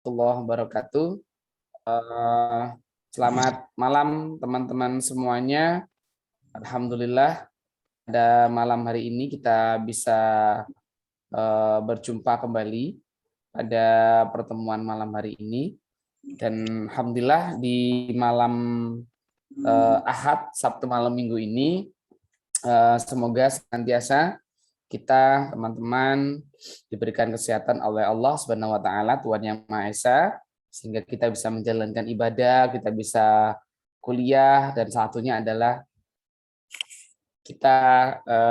warahmatullahi wabarakatuh. Eh, Selamat malam teman-teman semuanya. Alhamdulillah pada malam hari ini kita bisa berjumpa kembali pada pertemuan malam hari ini. Dan alhamdulillah di malam Ahad, Sabtu malam Minggu ini semoga senantiasa kita teman-teman diberikan kesehatan oleh Allah Subhanahu wa taala, Tuhan yang Maha Esa, sehingga kita bisa menjalankan ibadah, kita bisa kuliah, dan satunya adalah kita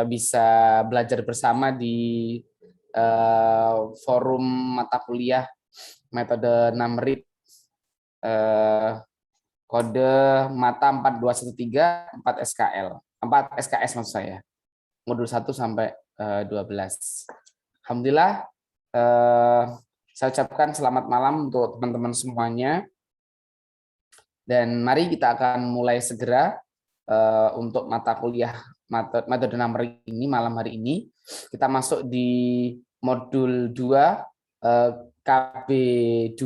bisa belajar bersama di forum mata kuliah metode 6 RIP, kode mata 4213 4 SKL 4 SKS maksud saya, modul 1 sampai 12. Alhamdulillah, saya ucapkan selamat malam untuk teman-teman semuanya. Dan mari kita akan mulai segera untuk mata kuliah metode 6 ini malam hari ini. Kita masuk di modul 2 KB2,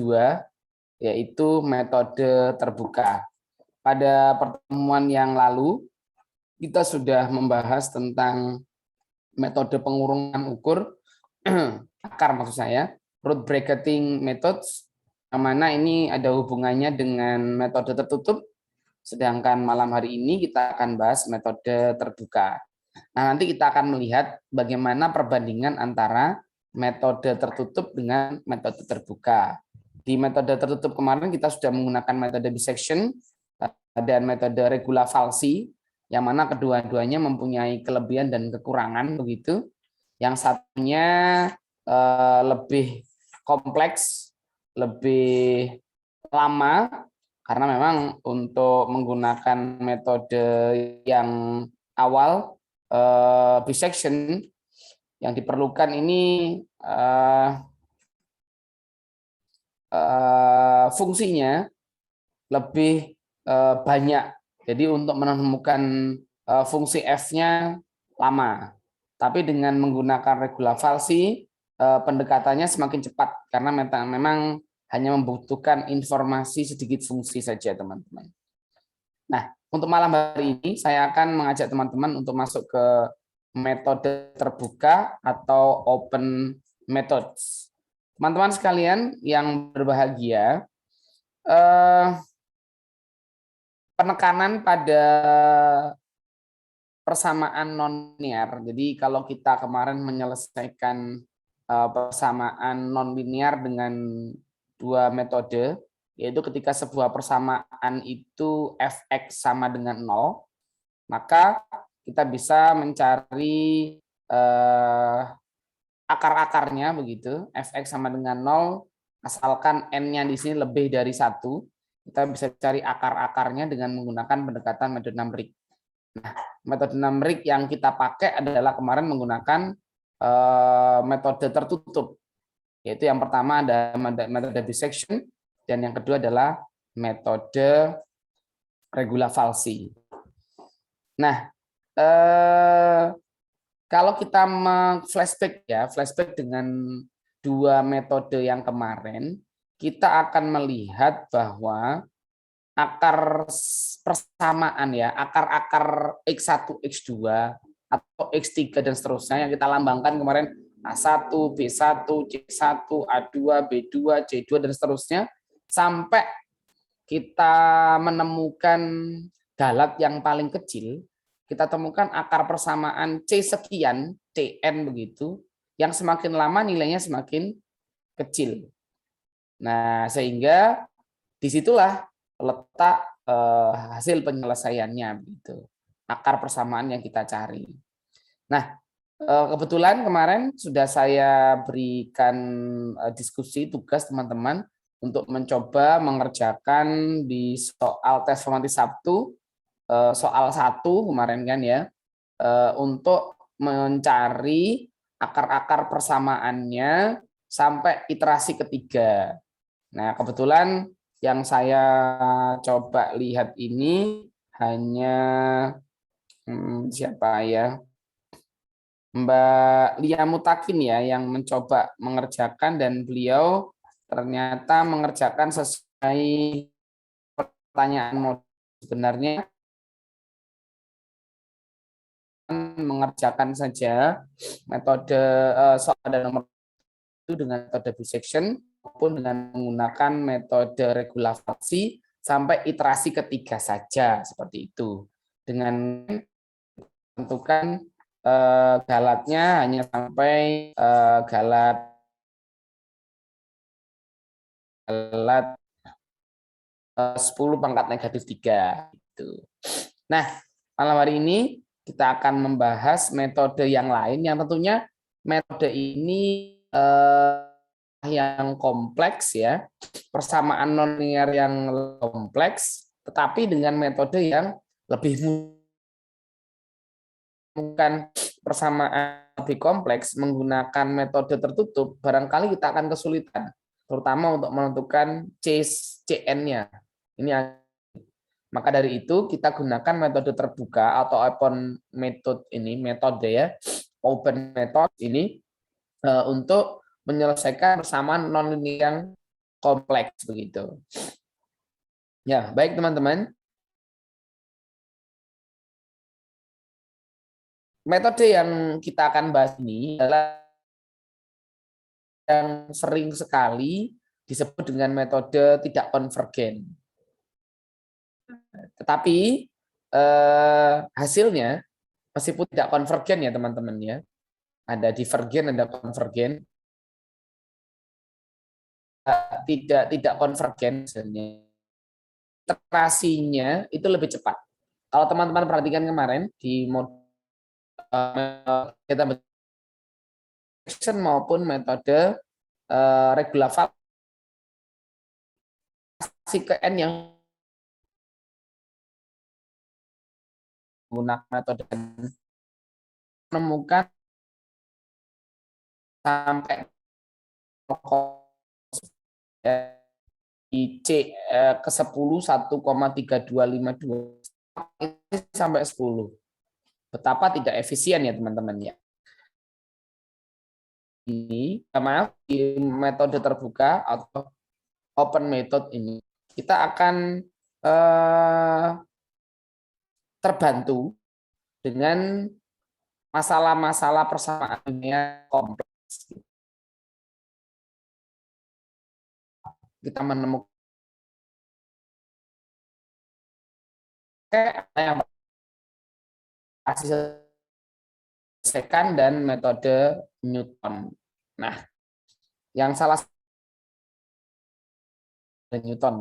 yaitu metode terbuka. Pada pertemuan yang lalu kita sudah membahas tentang metode pengurungan ukur akar, maksud saya, root bracketing methods, yang mana ini ada hubungannya dengan metode tertutup, sedangkan malam hari ini kita akan bahas metode terbuka. Nah, nanti kita akan melihat bagaimana perbandingan antara metode tertutup dengan metode terbuka. Di metode tertutup kemarin kita sudah menggunakan metode bisection dan metode regula falsi, yang mana kedua-duanya mempunyai kelebihan dan kekurangan begitu. Yang satunya lebih kompleks, lebih lama, karena memang untuk menggunakan metode yang awal bisection yang diperlukan ini fungsinya lebih banyak. Jadi untuk menemukan fungsi F-nya lama. Tapi dengan menggunakan regula falsi, pendekatannya semakin cepat karena memang hanya membutuhkan informasi sedikit fungsi saja, teman-teman. Nah, untuk malam hari ini saya akan mengajak teman-teman untuk masuk ke metode terbuka atau open methods. Teman-teman sekalian yang berbahagia, penekanan pada persamaan non-linear. Jadi kalau kita kemarin menyelesaikan persamaan non-linear dengan dua metode, yaitu ketika sebuah persamaan itu fx sama dengan 0, maka kita bisa mencari akar-akarnya begitu, fx sama dengan 0, asalkan n-nya di sini lebih dari 1, kita bisa cari akar-akarnya dengan menggunakan pendekatan metode numerik. Nah, metode numerik yang kita pakai adalah kemarin menggunakan metode tertutup, yaitu yang pertama ada metode bisection dan yang kedua adalah metode regula falsi. Nah, kalau kita flashback dengan dua metode yang kemarin, kita akan melihat bahwa akar persamaan ya, akar-akar X1, X2 atau X3 dan seterusnya yang kita lambangkan kemarin A1, B1, C1, A2, B2, C2 dan seterusnya sampai kita menemukan dalat yang paling kecil, kita temukan akar persamaan C sekian, Cn begitu, yang semakin lama nilainya semakin kecil. Nah, sehingga disitulah letak hasil penyelesaiannya begitu, akar persamaan yang kita cari. Nah, kebetulan kemarin sudah saya berikan diskusi tugas teman-teman untuk mencoba mengerjakan di soal tes formatif Sabtu, soal 1 kemarin kan ya, untuk mencari akar-akar persamaannya sampai iterasi ketiga. Nah, kebetulan yang saya coba lihat ini hanya siapa ya, Mbak Lia Mutakin ya yang mencoba mengerjakan, dan beliau ternyata mengerjakan sesuai pertanyaan modul. Sebenarnya mengerjakan saja metode soal ada nomor itu dengan metode bisection maupun dengan menggunakan metode regularisasi sampai iterasi ketiga saja seperti itu. Dengan tentukan galatnya hanya sampai galat 10 pangkat negatif 3. Gitu. Nah, malam hari ini kita akan membahas metode yang lain yang tentunya metode ini yang kompleks ya, persamaan nonlinear yang kompleks, tetapi dengan metode yang lebih bukan persamaan lebih kompleks menggunakan metode tertutup, barangkali kita akan kesulitan, terutama untuk menentukan CN-nya. Ini maka dari itu kita gunakan metode terbuka atau open metode ya, open method ini untuk menyelesaikan persamaan nonlinear yang kompleks begitu. Ya, baik teman-teman. Metode yang kita akan bahas ini adalah yang sering sekali disebut dengan metode tidak konvergen. Tetapi hasilnya meskipun tidak konvergen ya teman-teman ya, ada divergen, ada konvergen, tidak konvergen hasilnya. Iterasinya itu lebih cepat. Kalau teman-teman perhatikan kemarin di kita maupun metode regular ke N yang menggunakan metode menemukan sampai di C ke 10 1,3252 sampai 10. Betapa tidak efisien ya teman-teman ya. Ini maaf di metode terbuka atau open method ini kita akan terbantu dengan masalah-masalah persamaannya kompleks. Kita menemukan yang selesaikan dan metode Newton. Nah, yang salah satu Newton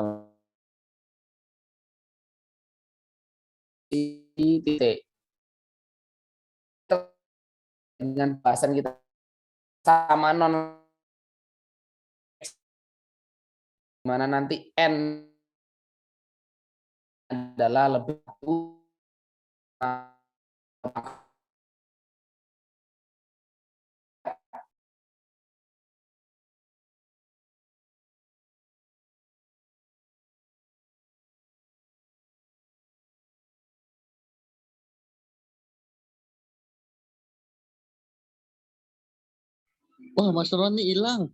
di titik dengan bahasan kita sama non mana nanti N adalah lebih Wah, Mas Roni hilang.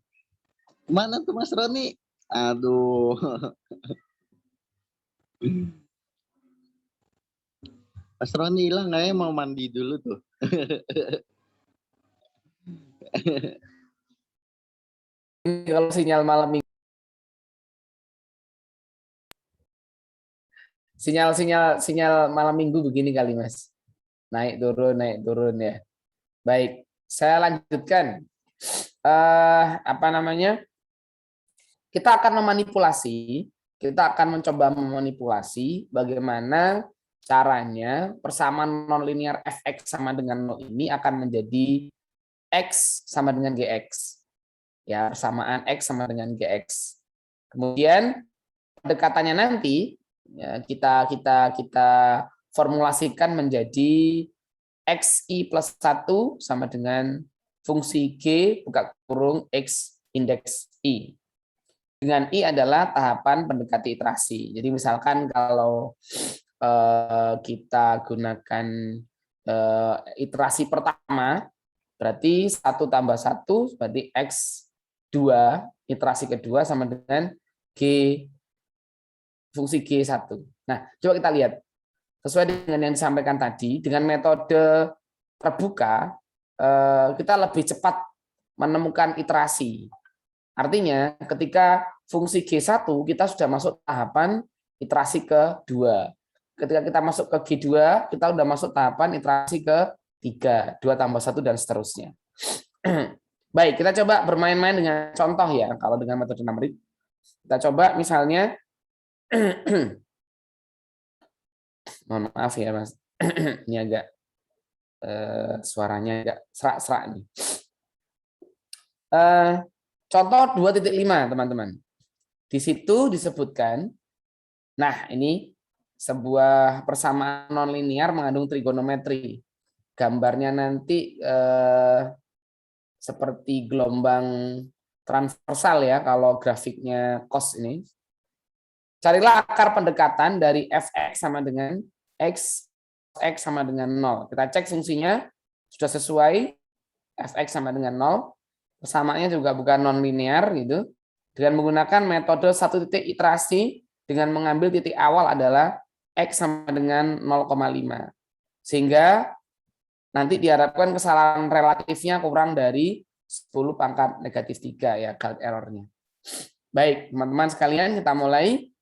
Mana tuh Mas Roni? Aduh. Mas Roni hilang, kayaknya mau mandi dulu tuh. Kalau sinyal malam minggu, sinyal malam minggu begini kali Mas, naik turun ya. Baik, saya lanjutkan. Apa namanya? Kita akan mencoba memanipulasi bagaimana caranya persamaan nonlinear fx sama dengan 0 ini akan menjadi x sama dengan gx. Ya, persamaan x sama dengan gx. Kemudian pendekatannya nanti ya, kita formulasikan menjadi xi plus 1 sama dengan fungsi g buka kurung x indeks i. Dengan I adalah tahapan pendekati iterasi. Jadi misalkan kalau kita gunakan iterasi pertama, berarti 1 tambah 1 berarti X iterasi kedua sama dengan G, fungsi G1. Nah, coba kita lihat. Sesuai dengan yang disampaikan tadi, dengan metode terbuka, kita lebih cepat menemukan iterasi. Artinya, ketika fungsi G1, kita sudah masuk tahapan iterasi kedua. Ketika kita masuk ke G2, kita sudah masuk tahapan iterasi ketiga, 2 tambah 1, dan seterusnya. Baik, kita coba bermain-main dengan contoh ya, kalau dengan metode numerik. Kita coba misalnya, mohon maaf ya Mas, ini agak suaranya agak serak-serak nih. Contoh 2.5 teman-teman. Di situ disebutkan, nah ini sebuah persamaan nonlinear mengandung trigonometri. Gambarnya nanti seperti gelombang transversal ya kalau grafiknya cos ini. Carilah akar pendekatan dari fx sama dengan x sama dengan 0. Kita cek fungsinya sudah sesuai, fx sama dengan 0. Persamaannya juga bukan nonlinear gitu. Dengan menggunakan metode satu titik iterasi dengan mengambil titik awal adalah x sama dengan 0,5. Sehingga nanti diharapkan kesalahan relatifnya kurang dari 10 pangkat negatif 3 ya Gauss errornya. Baik, teman-teman sekalian, kita mulai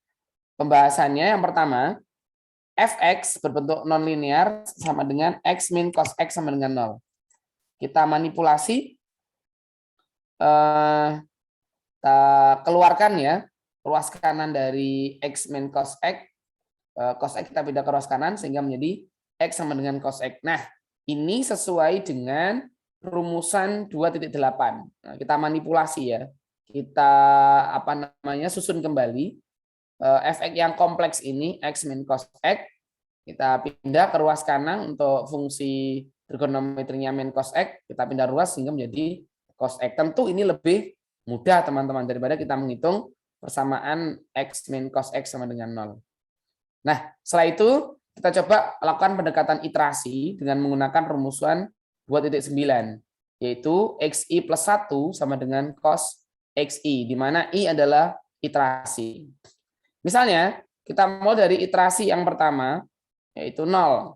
pembahasannya. Yang pertama, fx berbentuk nonlinear sama dengan x min cos x sama dengan 0. Kita manipulasi, kita keluarkan ya ruas kanan dari x min cos x kita pindah ke ruas kanan sehingga menjadi x sama dengan cos x. Nah, ini sesuai dengan rumusan 2.8. Nah, kita manipulasi ya. Kita susun kembali fx yang kompleks ini x min cos x. Kita pindah ke ruas kanan untuk fungsi trigonometrinya min cos x, kita pindah ruas sehingga menjadi cos x. Tentu ini lebih mudah teman-teman daripada kita menghitung persamaan x min cos x sama dengan 0. Nah, setelah itu kita coba lakukan pendekatan iterasi dengan menggunakan rumusan 2.9, yaitu xi plus 1 sama dengan cos xi, di mana i adalah iterasi. Misalnya, kita mau dari iterasi yang pertama, yaitu 0.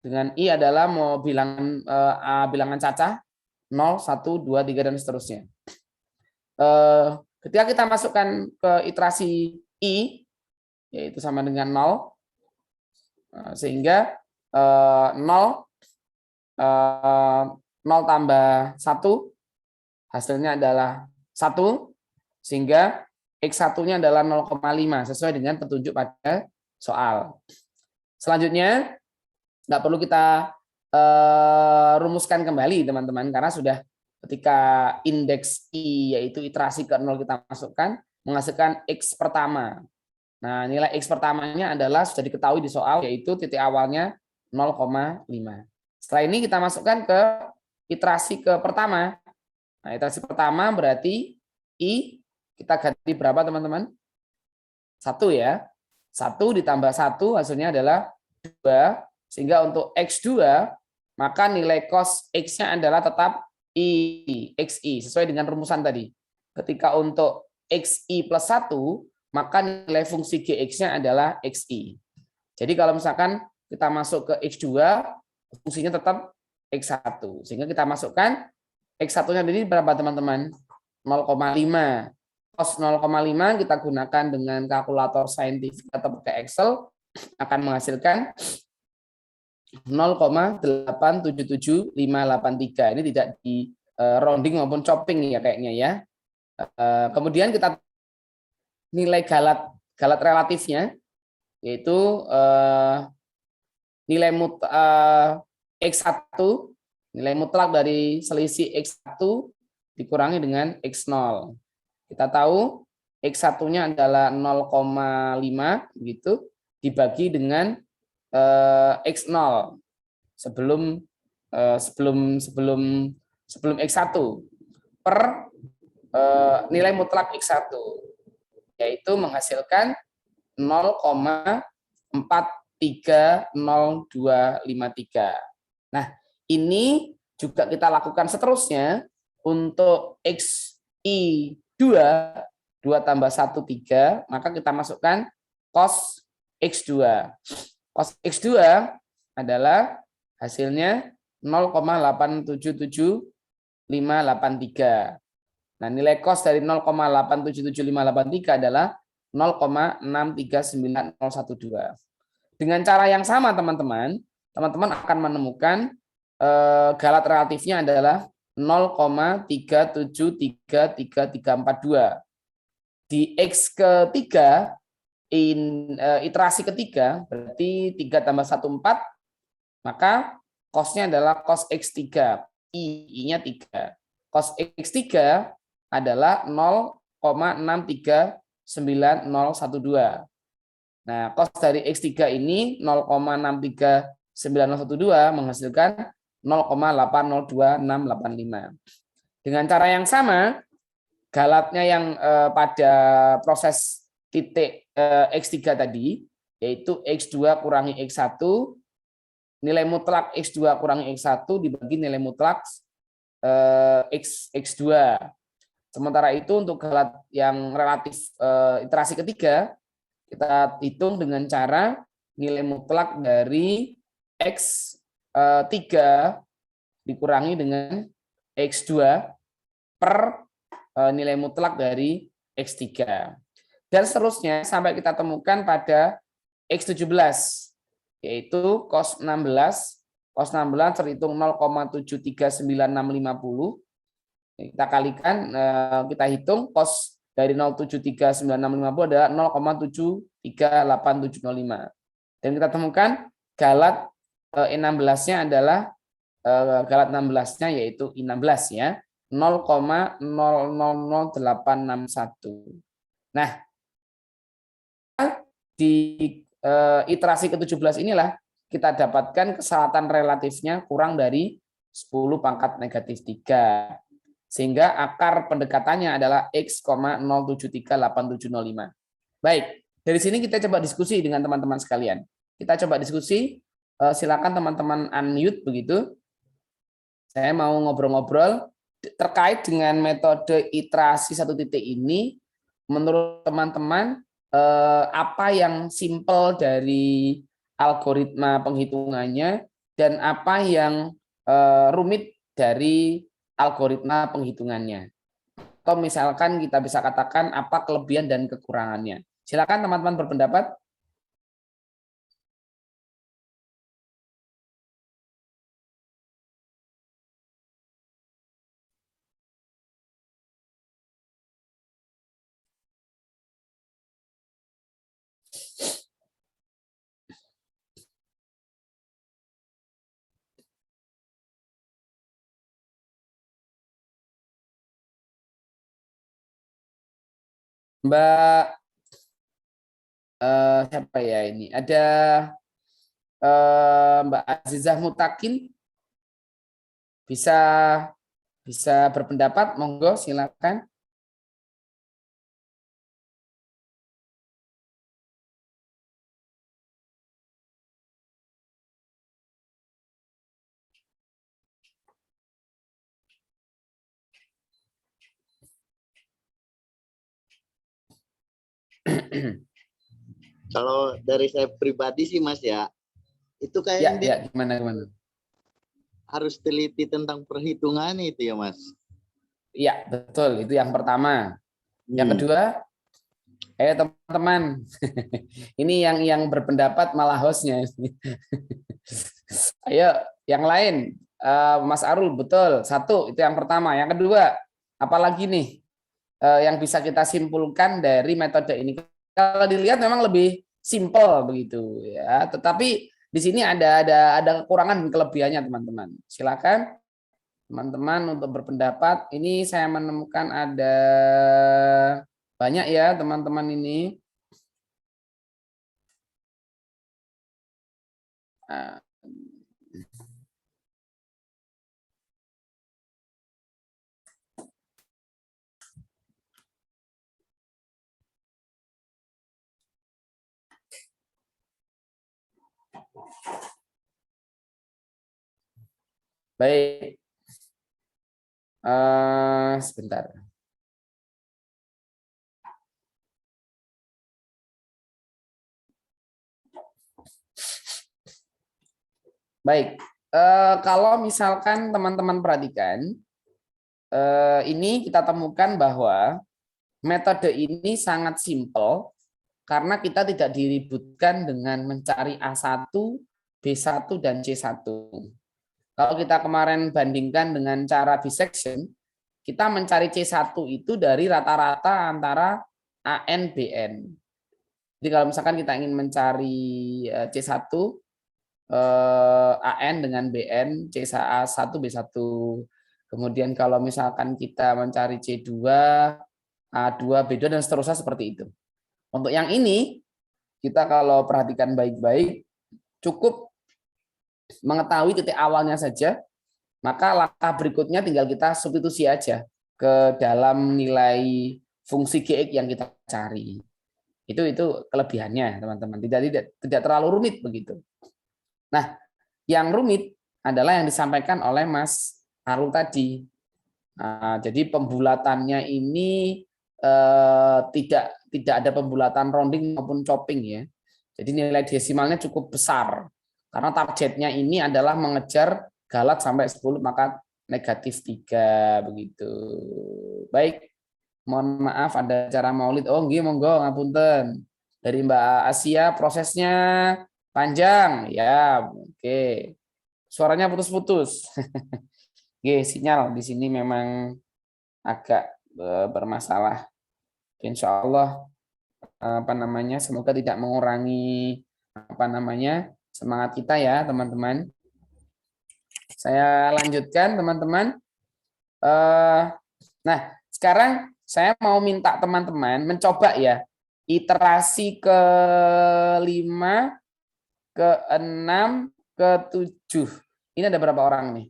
Dengan i adalah mau bilangan cacah, 0, 1, 2, 3, dan seterusnya. Ketika kita masukkan ke iterasi i, yaitu sama dengan 0, sehingga 0 tambah 1 hasilnya adalah 1, sehingga x1-nya adalah 0,5 sesuai dengan petunjuk pada soal. Selanjutnya nggak perlu kita rumuskan kembali teman-teman, karena sudah ketika indeks i yaitu iterasi ke 0 kita masukkan menghasilkan x pertama. Nah, nilai X pertamanya adalah sudah diketahui di soal, yaitu titik awalnya 0,5. Setelah ini kita masukkan ke iterasi ke pertama. Nah, iterasi pertama berarti I kita ganti berapa teman-teman? 1 ya. 1 ditambah 1 hasilnya adalah 2. Sehingga untuk X2, maka nilai cos X-nya adalah tetap I, XI, sesuai dengan rumusan tadi. Ketika untuk XI plus 1, maka nilai fungsi Gx-nya adalah Xi. Jadi kalau misalkan kita masuk ke X2, fungsinya tetap X1. Sehingga kita masukkan X1-nya tadi berapa teman-teman? 0,5. Cos 0,5 kita gunakan dengan kalkulator saintifik atau pakai Excel, akan menghasilkan 0,877583. Ini tidak di rounding maupun chopping ya kayaknya ya. Kemudian kita nilai galat relatifnya, yaitu nilai X1, nilai mutlak dari selisih X1 dikurangi dengan X0. Kita tahu X1-nya adalah 0,5 gitu, dibagi dengan X0 sebelum X1 per nilai mutlak X1, yaitu menghasilkan 0,430253. Nah, ini juga kita lakukan seterusnya untuk XI I2, 2 tambah 1, 3, maka kita masukkan cos X2. Cos X2 adalah hasilnya 0,877583. Nah, nilai cos dari 0,877583 adalah 0,639012. Dengan cara yang sama, teman-teman akan menemukan galat relatifnya adalah 0,37333342. Di X ketiga, iterasi ketiga, berarti 3 tambah 1, 4, maka cosnya adalah cos X3. I-nya 3. Cos X3 adalah 0,639012. Nah, cos dari X3 ini 0,639012 menghasilkan 0,802685. Dengan cara yang sama, galatnya yang pada proses titik X3 tadi, yaitu X2 kurangi X1, nilai mutlak X2 kurangi X1 dibagi nilai mutlak X2. Sementara itu untuk galat yang relatif iterasi ketiga, kita hitung dengan cara nilai mutlak dari X3 dikurangi dengan X2 per nilai mutlak dari X3. Dan seterusnya sampai kita temukan pada X17, yaitu cos 16. Cos 16 terhitung 0,739650. Kita kalikan, kita hitung cos dari 0,739650 adalah 0,738705. Dan kita temukan galat 16-nya adalah galat 16-nya yaitu I16 ya, 0,000861. Nah, di iterasi ke-17 inilah kita dapatkan keselatan relatifnya kurang dari 10 pangkat negatif 3. Sehingga akar pendekatannya adalah X, 0738705. Baik, dari sini kita coba diskusi dengan teman-teman sekalian. Kita coba diskusi, silakan teman-teman unmute begitu. Saya mau ngobrol-ngobrol terkait dengan metode iterasi satu titik ini. Menurut teman-teman, apa yang simpel dari algoritma penghitungannya dan apa yang rumit dari algoritma penghitungannya. Atau misalkan kita bisa katakan apa kelebihan dan kekurangannya. Silakan teman-teman berpendapat. Mbak siapa ya ini? Ada Mbak Azizah Mutakin, bisa berpendapat, monggo silakan. Kalau dari saya pribadi sih Mas ya, itu Ya, kayak ya, gimana. harus teliti tentang perhitungan itu ya Mas. Iya, betul. Itu yang pertama. Yang kedua, teman-teman, ini yang berpendapat malah hostnya. Ayo, yang lain, Mas Arul, betul. Satu, itu yang pertama. Yang kedua, apalagi nih yang bisa kita simpulkan dari metode ini? Kalau dilihat memang lebih simpel begitu ya. Tetapi di sini ada kekurangan dan kelebihannya, teman-teman. Silakan teman-teman untuk berpendapat. Ini saya menemukan ada banyak ya teman-teman ini. Baik, sebentar. Baik, kalau misalkan teman-teman perhatikan, ini kita temukan bahwa metode ini sangat simpel karena kita tidak diributkan dengan mencari A1, B1, dan C1. Kalau kita kemarin bandingkan dengan cara bisection, kita mencari C1 itu dari rata-rata antara AN, BN. Jadi kalau misalkan kita ingin mencari C1, AN dengan BN, C1, B1. Kemudian kalau misalkan kita mencari C2, A2, B2, dan seterusnya seperti itu. Untuk yang ini, kita kalau perhatikan baik-baik, cukup mengetahui titik awalnya saja, maka langkah berikutnya tinggal kita substitusi aja ke dalam nilai fungsi GX yang kita cari. Itu kelebihannya, teman-teman. Tidak terlalu rumit begitu. Nah, yang rumit adalah yang disampaikan oleh Mas Arul tadi. Nah, jadi pembulatannya ini tidak ada pembulatan rounding maupun chopping ya. Jadi nilai desimalnya cukup besar. Karena targetnya ini adalah mengejar galat sampai 10 maka -3 begitu. Baik, mohon maaf ada acara maulid. Oh, nggih monggo ngapunten. Dari Mbak Asia prosesnya panjang ya. Oke. Suaranya putus-putus. Oke, sinyal di sini memang agak bermasalah. Insya Allah semoga tidak mengurangi semangat kita ya teman-teman. Saya lanjutkan teman-teman. Nah, sekarang saya mau minta teman-teman mencoba ya iterasi ke-5, ke-6, ke-7. Ini ada berapa orang nih?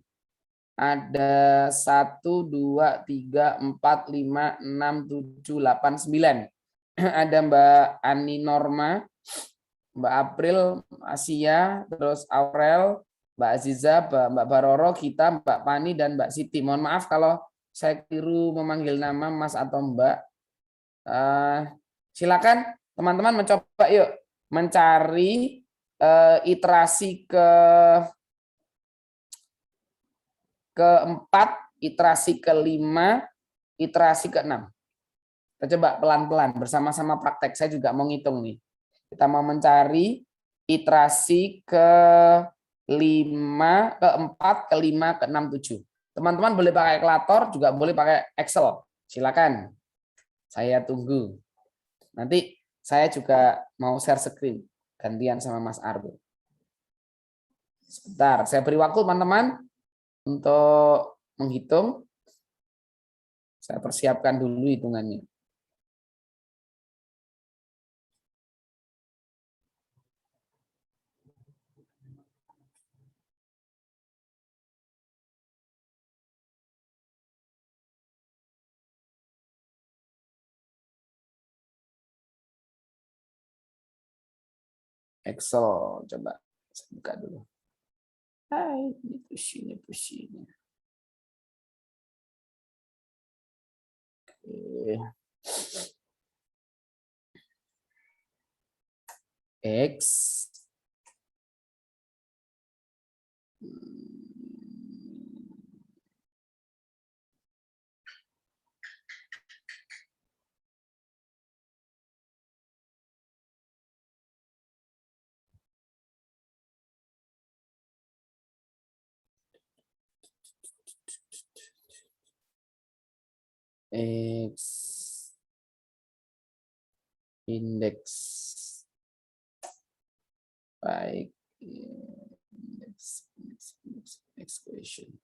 Ada 1, 2, 3, 4, 5, 6, 7, 8, 9. Ada Mbak Ani Norma, Mbak April, Asia, terus Aurel, Mbak Aziza, Mbak Baroro, kita, Mbak Pani, dan Mbak Siti. Mohon maaf kalau saya keliru memanggil nama Mas atau Mbak. Silakan teman-teman mencoba yuk mencari iterasi ke-4, iterasi ke-5, iterasi ke-6. Kita coba pelan-pelan bersama-sama praktek. Saya juga mau ngitung nih. Kita mau mencari iterasi ke-5, ke-4, ke-5, ke-6, 7. Teman-teman boleh pakai kalkulator, juga boleh pakai Excel. Silakan. Saya tunggu. Nanti saya juga mau share screen gantian sama Mas Arbo. Sebentar, saya beri waktu teman-teman untuk menghitung. Saya persiapkan dulu hitungannya. Excel, coba saya buka dulu. Hai, ini pusing. Oke. X X indeks baik next question.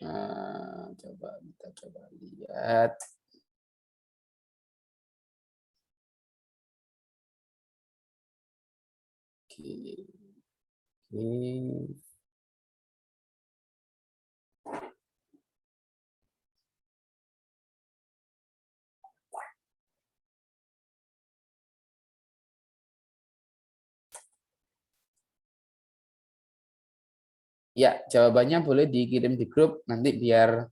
Nah, kita coba lihat. Oke. Oke. Ya, jawabannya boleh dikirim di grup nanti biar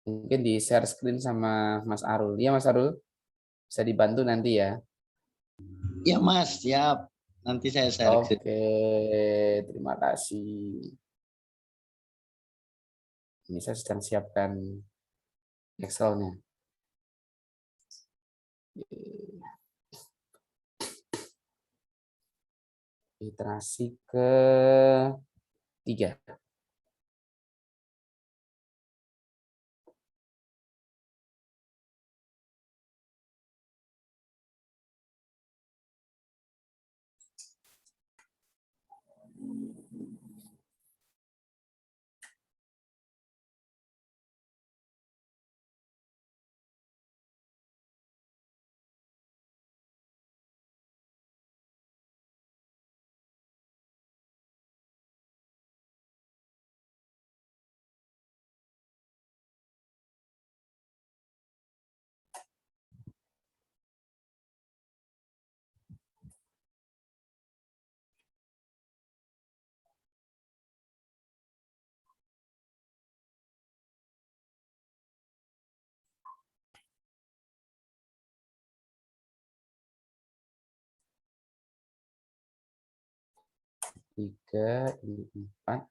mungkin di share screen sama Mas Arul. Ya, Mas Arul, bisa dibantu nanti ya. Ya Mas, siap. Nanti saya share. Oke, terima kasih. Ini saya sedang siapkan Excel-nya. Iterasi ke-3. Tiga, ini 4.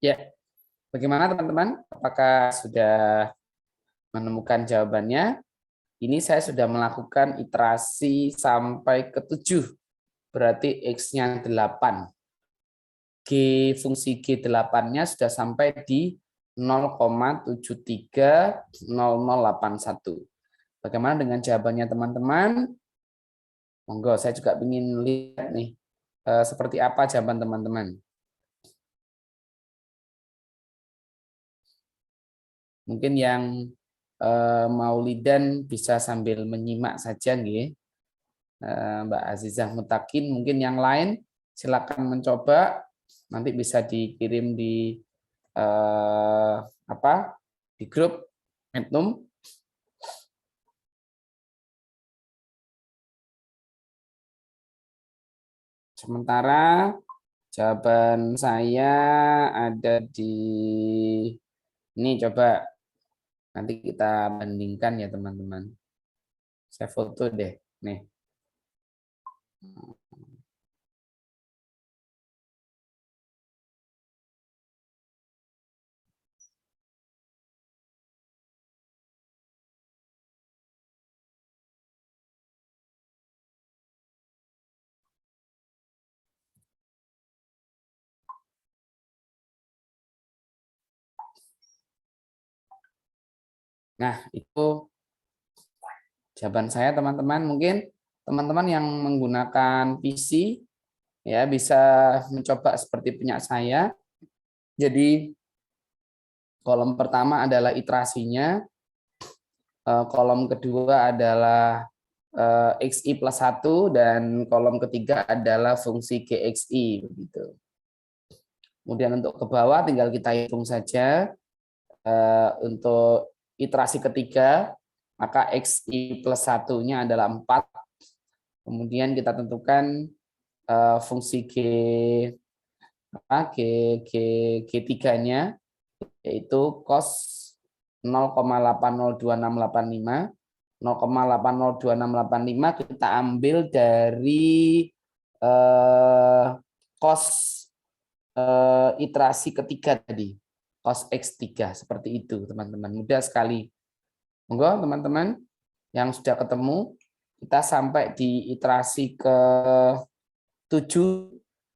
Ya, bagaimana teman-teman? Apakah sudah menemukan jawabannya? Ini saya sudah melakukan iterasi sampai ke 7. Berarti X-nya 8. Fungsi G8-nya sudah sampai di 0,730081. Bagaimana dengan jawabannya teman-teman? Monggo, saya juga ingin lihat nih seperti apa jawaban teman-teman. Mungkin yang Maulidan bisa sambil menyimak saja nggih. Mbak Azizah Mutakin, mungkin yang lain silakan mencoba, nanti bisa dikirim di di grup Mednum. Sementara jawaban saya ada di ini, coba nanti kita bandingkan ya teman-teman. Saya foto deh, nih. Nah, itu jawaban saya teman-teman. Mungkin teman-teman yang menggunakan PC ya bisa mencoba seperti punya saya. Jadi kolom pertama adalah iterasinya, kolom kedua adalah XI plus 1, dan kolom ketiga adalah fungsi GXI begitu. Kemudian untuk ke bawah tinggal kita hitung saja. Untuk iterasi ketiga, maka XI plus 1-nya adalah 4. Kemudian kita tentukan fungsi G3-nya, yaitu cos 0,802685. 0,802685 kita ambil dari cos iterasi ketiga tadi, cos X3, seperti itu teman-teman. Mudah sekali. Monggo teman-teman yang sudah ketemu, kita sampai di iterasi ke 7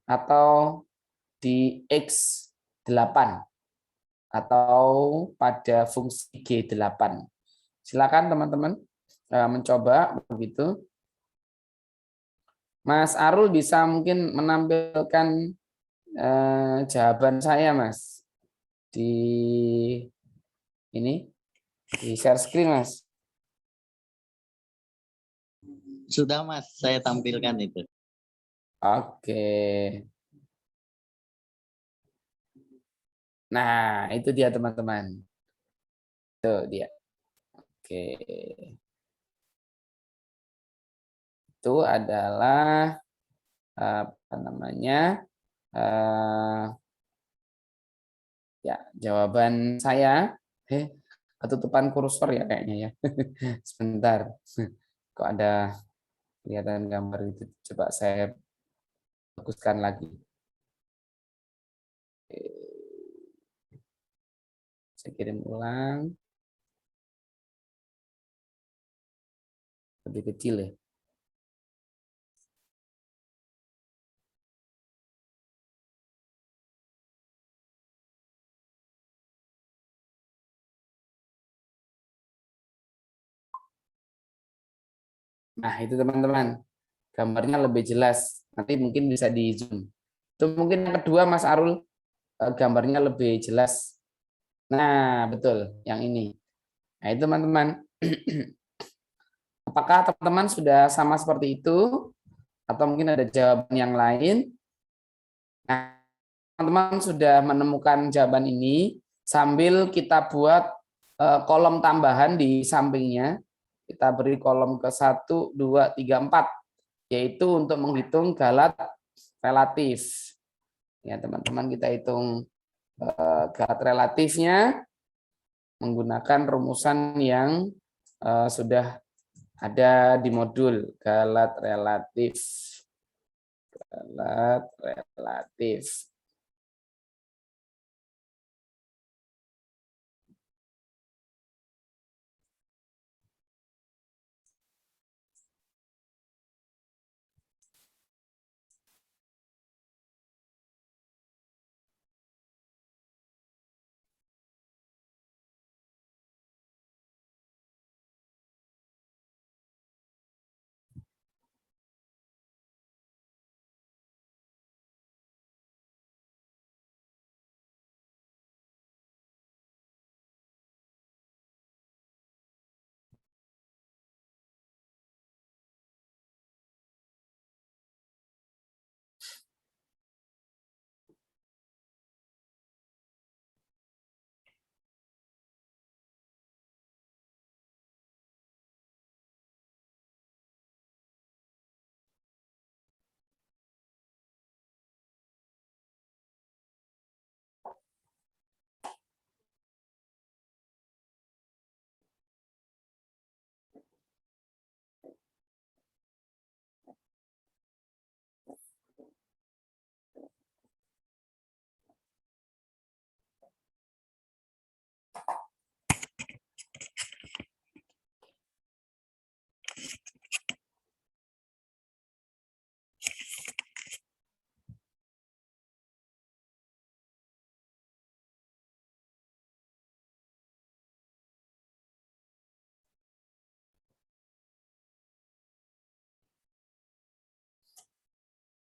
atau di X8 atau pada fungsi G8. Silakan teman-teman mencoba begitu. Mas Arul bisa mungkin menampilkan jawaban saya, Mas, di ini, di share screen, Mas. Sudah Mas, saya tampilkan itu. Oke. Nah, itu dia teman-teman. Itu dia. Oke. Itu adalah apa namanya? Ya, jawaban saya. Ketutupan kursor ya kayaknya ya. Sebentar. Kok ada kelihatan gambar itu? Coba saya baguskan lagi. Saya kirim ulang. Lebih kecil ya. Nah, itu teman-teman. Gambarnya lebih jelas. Nanti mungkin bisa di zoom. Itu mungkin yang kedua, Mas Arul, gambarnya lebih jelas. Nah, betul. Yang ini. Nah, itu teman-teman. Apakah teman-teman sudah sama seperti itu? Atau mungkin ada jawaban yang lain? Nah, teman-teman sudah menemukan jawaban ini, sambil kita buat kolom tambahan di sampingnya. Kita beri kolom ke 1, 2, 3, 4, yaitu untuk menghitung galat relatif. Ya, teman-teman, kita hitung galat relatifnya menggunakan rumusan yang sudah ada di modul galat relatif. Galat relatif.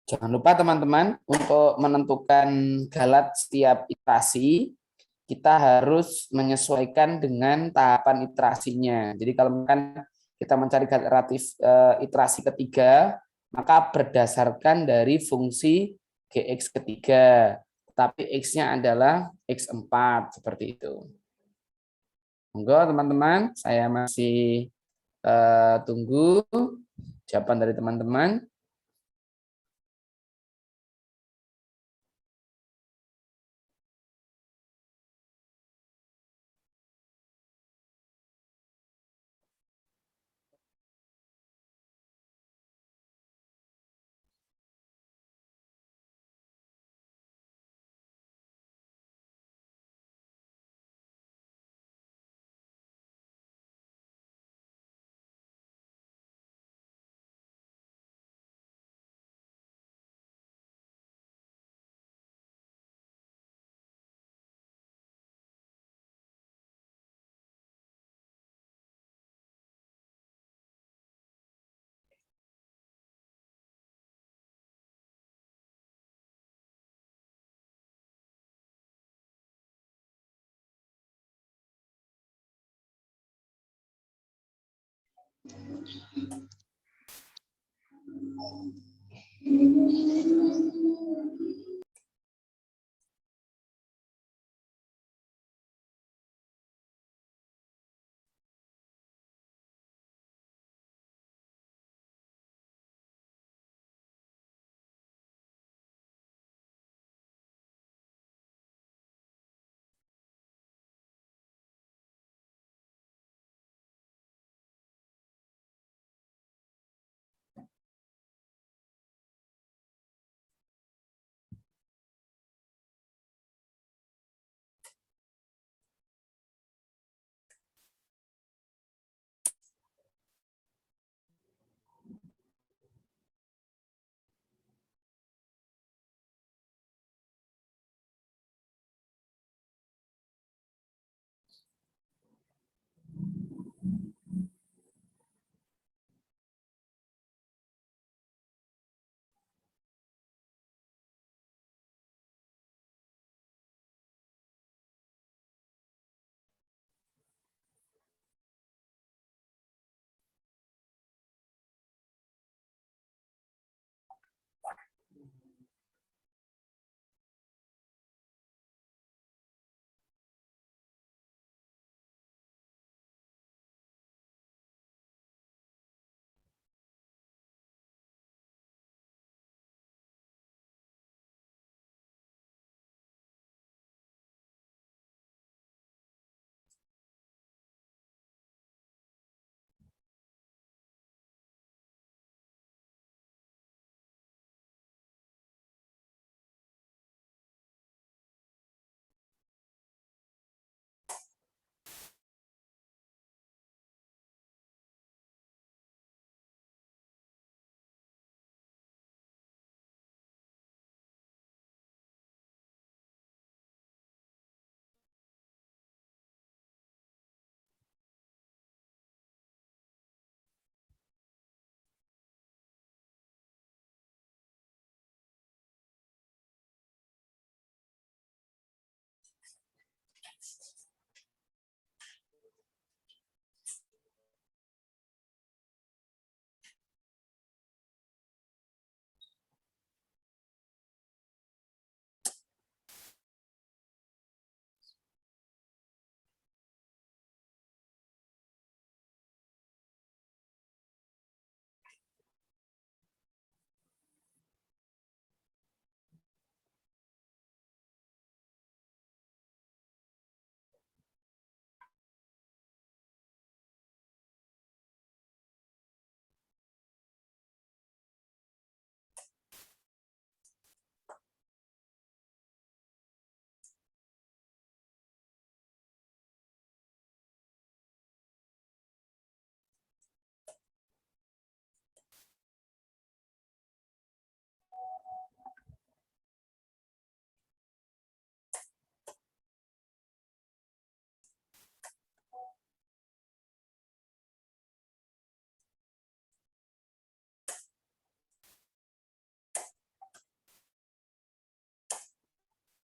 Jangan lupa teman-teman, untuk menentukan galat setiap iterasi, kita harus menyesuaikan dengan tahapan iterasinya. Jadi kalau misalkan kita mencari galat relatif iterasi ketiga, maka berdasarkan dari fungsi Gx ketiga, tapi X-nya adalah X4, seperti itu. Monggo teman-teman, saya masih tunggu jawaban dari teman-teman.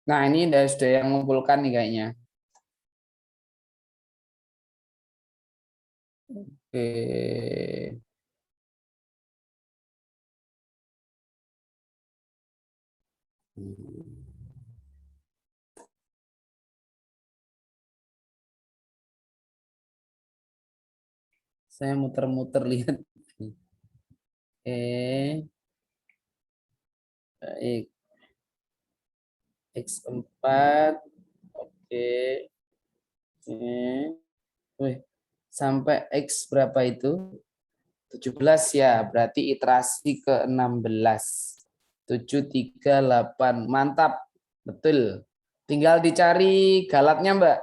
Nah, ini sudah yang mengumpulkan nih kayaknya. Oke. Saya muter-muter lihat. Baik. X4. Oke. Wih, sampai X berapa itu? 17 ya, berarti iterasi ke-16. 738. Mantap. Betul. Tinggal dicari galatnya, Mbak.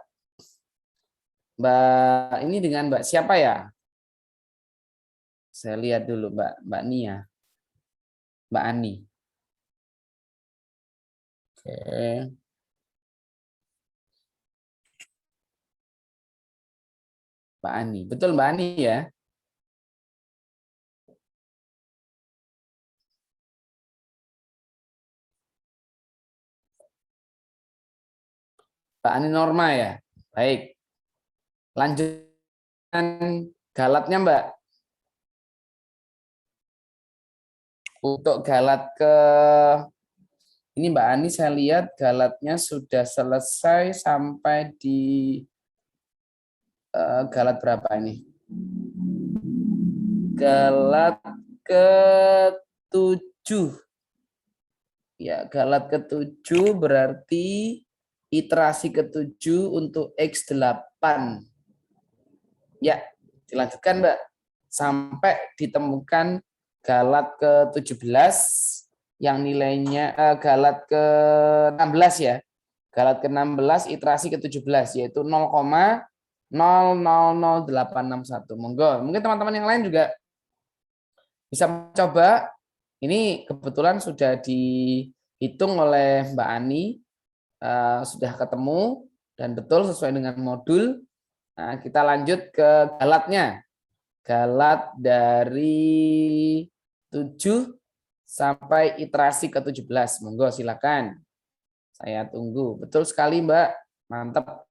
Mbak ini dengan Mbak siapa ya? Saya lihat dulu Mbak Nia, Mbak Ani. Oke. Mbak Ani. Betul Mbak Ani ya? Mbak Ani Norma ya? Baik. Lanjutkan galatnya Mbak. Untuk galat ke ini Mbak Ani saya lihat galatnya sudah selesai sampai di galat berapa ini? Galat ke-7. Ya, galat ke-7 berarti iterasi ke-7 untuk X8. Ya, dilanjutkan Mbak. Sampai ditemukan galat ke-17 yang nilainya galat ke-16 ya. Galat ke-16 iterasi ke-17 yaitu 0,000861. Monggo. Mungkin teman-teman yang lain juga bisa mencoba. Ini kebetulan sudah dihitung oleh Mbak Ani, sudah ketemu dan betul sesuai dengan modul. Nah, kita lanjut ke galatnya. Galat dari 7 sampai iterasi ke-17. Monggo silakan. Saya tunggu. Betul sekali, Mbak. Mantap.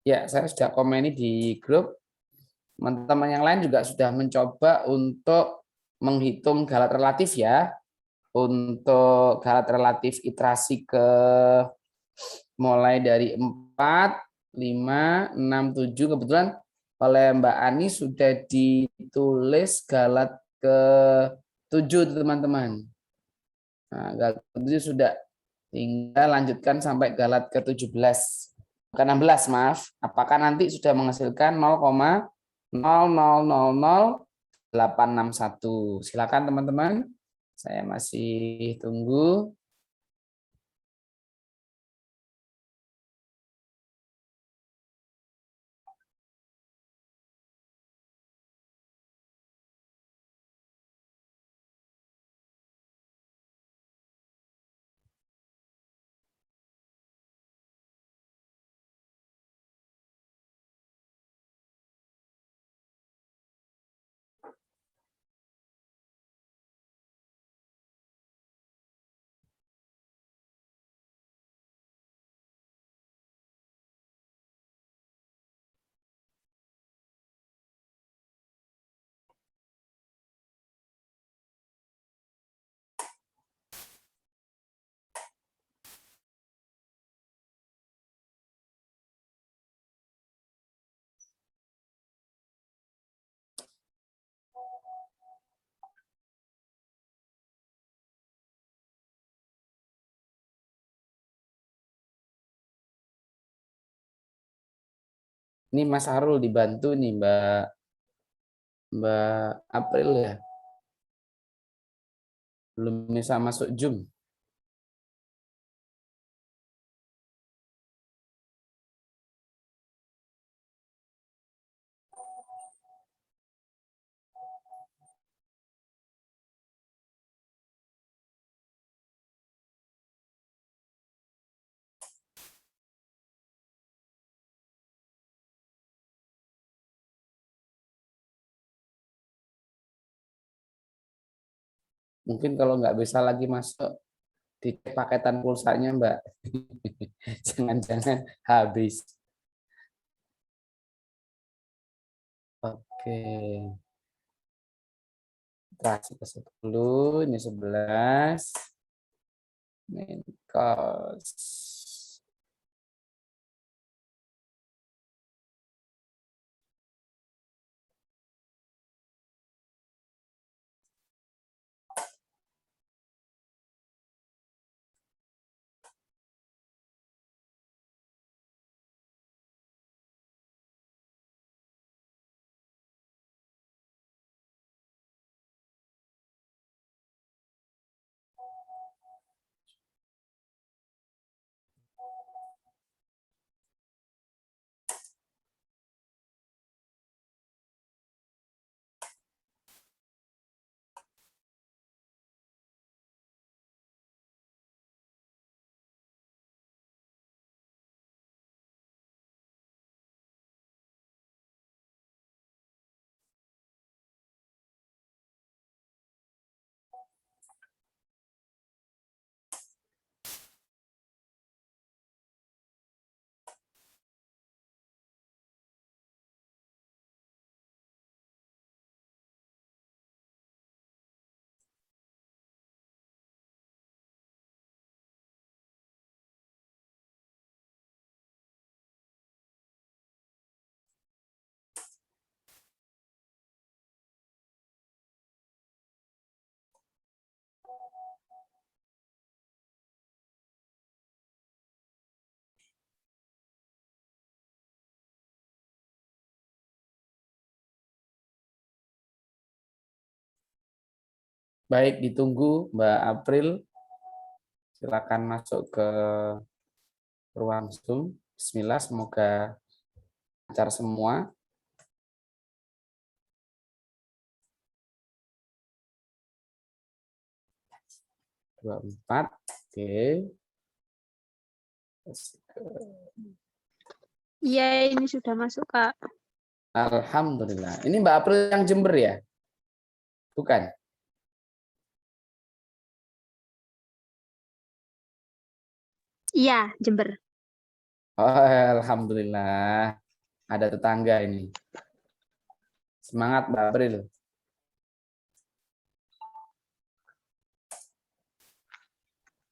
Ya, saya sudah komen di grup. Teman-teman yang lain juga sudah mencoba untuk menghitung galat relatif ya. Untuk galat relatif iterasi ke mulai dari 4, 5, 6, 7. Kebetulan oleh Mbak Ani sudah ditulis galat ke 7 teman-teman. Nah, galat ke 7 sudah. Tinggal lanjutkan sampai galat ke 17. Ke 16, maaf. Apakah nanti sudah menghasilkan 0,000861. Silakan teman-teman. Saya masih tunggu. Ini Mas Harul dibantu nih Mbak April ya. Belum bisa masuk Zoom. Mungkin kalau nggak bisa lagi masuk di paketan pulsanya Mbak. Jangan-jangan habis. Oke. Terasi ke 10, ini 11. Main cost. Baik, ditunggu Mbak April. Silakan masuk ke ruang Zoom. Bismillah, semoga lancar semua. Dua empat, oke. Iya, ini sudah masuk, Kak. Alhamdulillah. Ini Mbak April yang Jember ya? Bukan? Iya, Jember. Oh, alhamdulillah. Ada tetangga ini. Semangat Mbak April.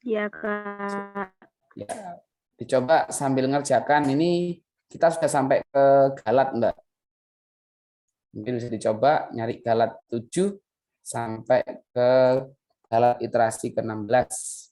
Iya, Kak. Ya, dicoba sambil ngerjakan. Ini kita sudah sampai ke Galat, Mbak. Mungkin bisa dicoba nyari Galat 7 sampai ke Galat iterasi ke-16.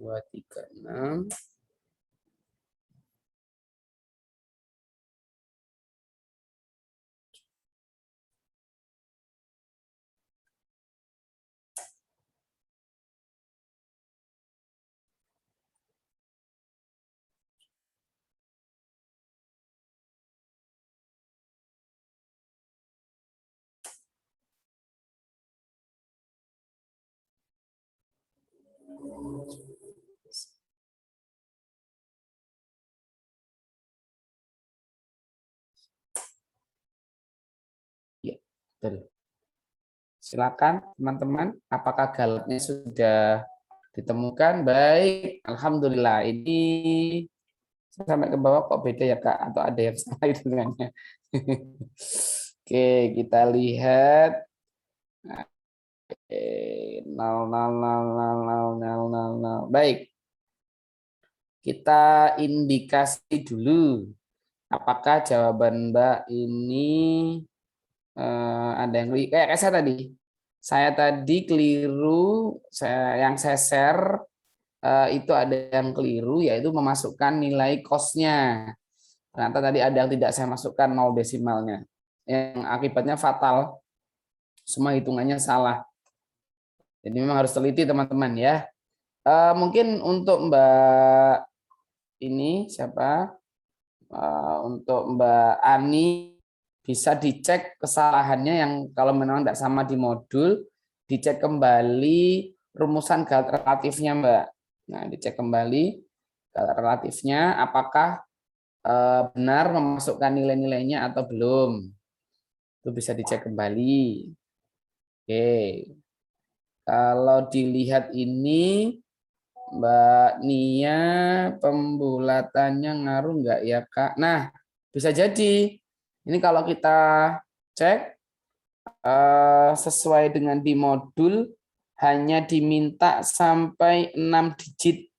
2, 3, 6. Ya, betul. Silakan teman-teman, apakah galatnya sudah ditemukan? Baik, alhamdulillah. Ini sampai ke bawah kok beda ya Kak, atau ada yang salah hitungannya? Oke, kita lihat. Oke, 0, 0, 0, 0, 0, 0, 0, 0. Baik, kita indikasi dulu. Apakah jawaban Mbak ini ada yang kayak saya tadi? Saya tadi keliru, yang saya share itu ada yang keliru, yaitu memasukkan nilai cost-nya. Ternyata tadi ada yang tidak saya masukkan 0 desimalnya, yang akibatnya fatal. Semua hitungannya salah. Jadi memang harus teliti teman-teman ya. Mungkin untuk Mbak ini siapa? Untuk Mbak Ani bisa dicek kesalahannya yang kalau memang tidak sama di modul, dicek kembali rumusan galat relatifnya Mbak. Nah, dicek kembali galat relatifnya apakah benar memasukkan nilai-nilainya atau belum. Itu bisa dicek kembali. Oke. Kalau dilihat ini Mbak Nia, pembulatannya ngaruh nggak ya Kak? Nah, bisa jadi. Ini kalau kita cek sesuai dengan di modul, hanya diminta sampai 6 digit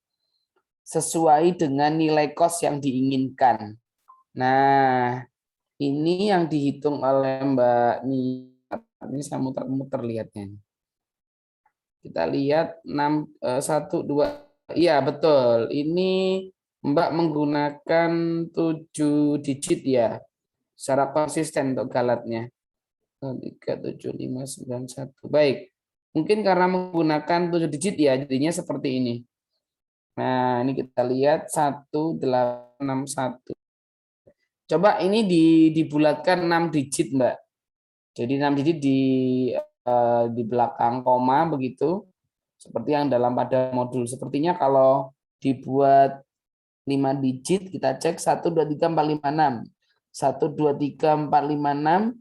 sesuai dengan nilai kos yang diinginkan. Nah, ini yang dihitung oleh Mbak Nia. Ini saya muter-muter lihatnya. Kita lihat 6, 1, 2. Iya, betul. Ini Mbak menggunakan 7 digit ya. Secara konsisten untuk galatnya. 3, 7, 5, 9, 1. Baik. Mungkin karena menggunakan 7 digit ya, jadinya seperti ini. Nah, ini kita lihat 1, 8, 6, 1. Coba ini dibulatkan 6 digit, Mbak. Jadi 6 digit di belakang koma begitu. Seperti yang dalam pada modul. Sepertinya kalau dibuat 5 digit, kita cek 1, 2, 3, 4, 5, 6. 1, 2, 3, 4, 5, 6.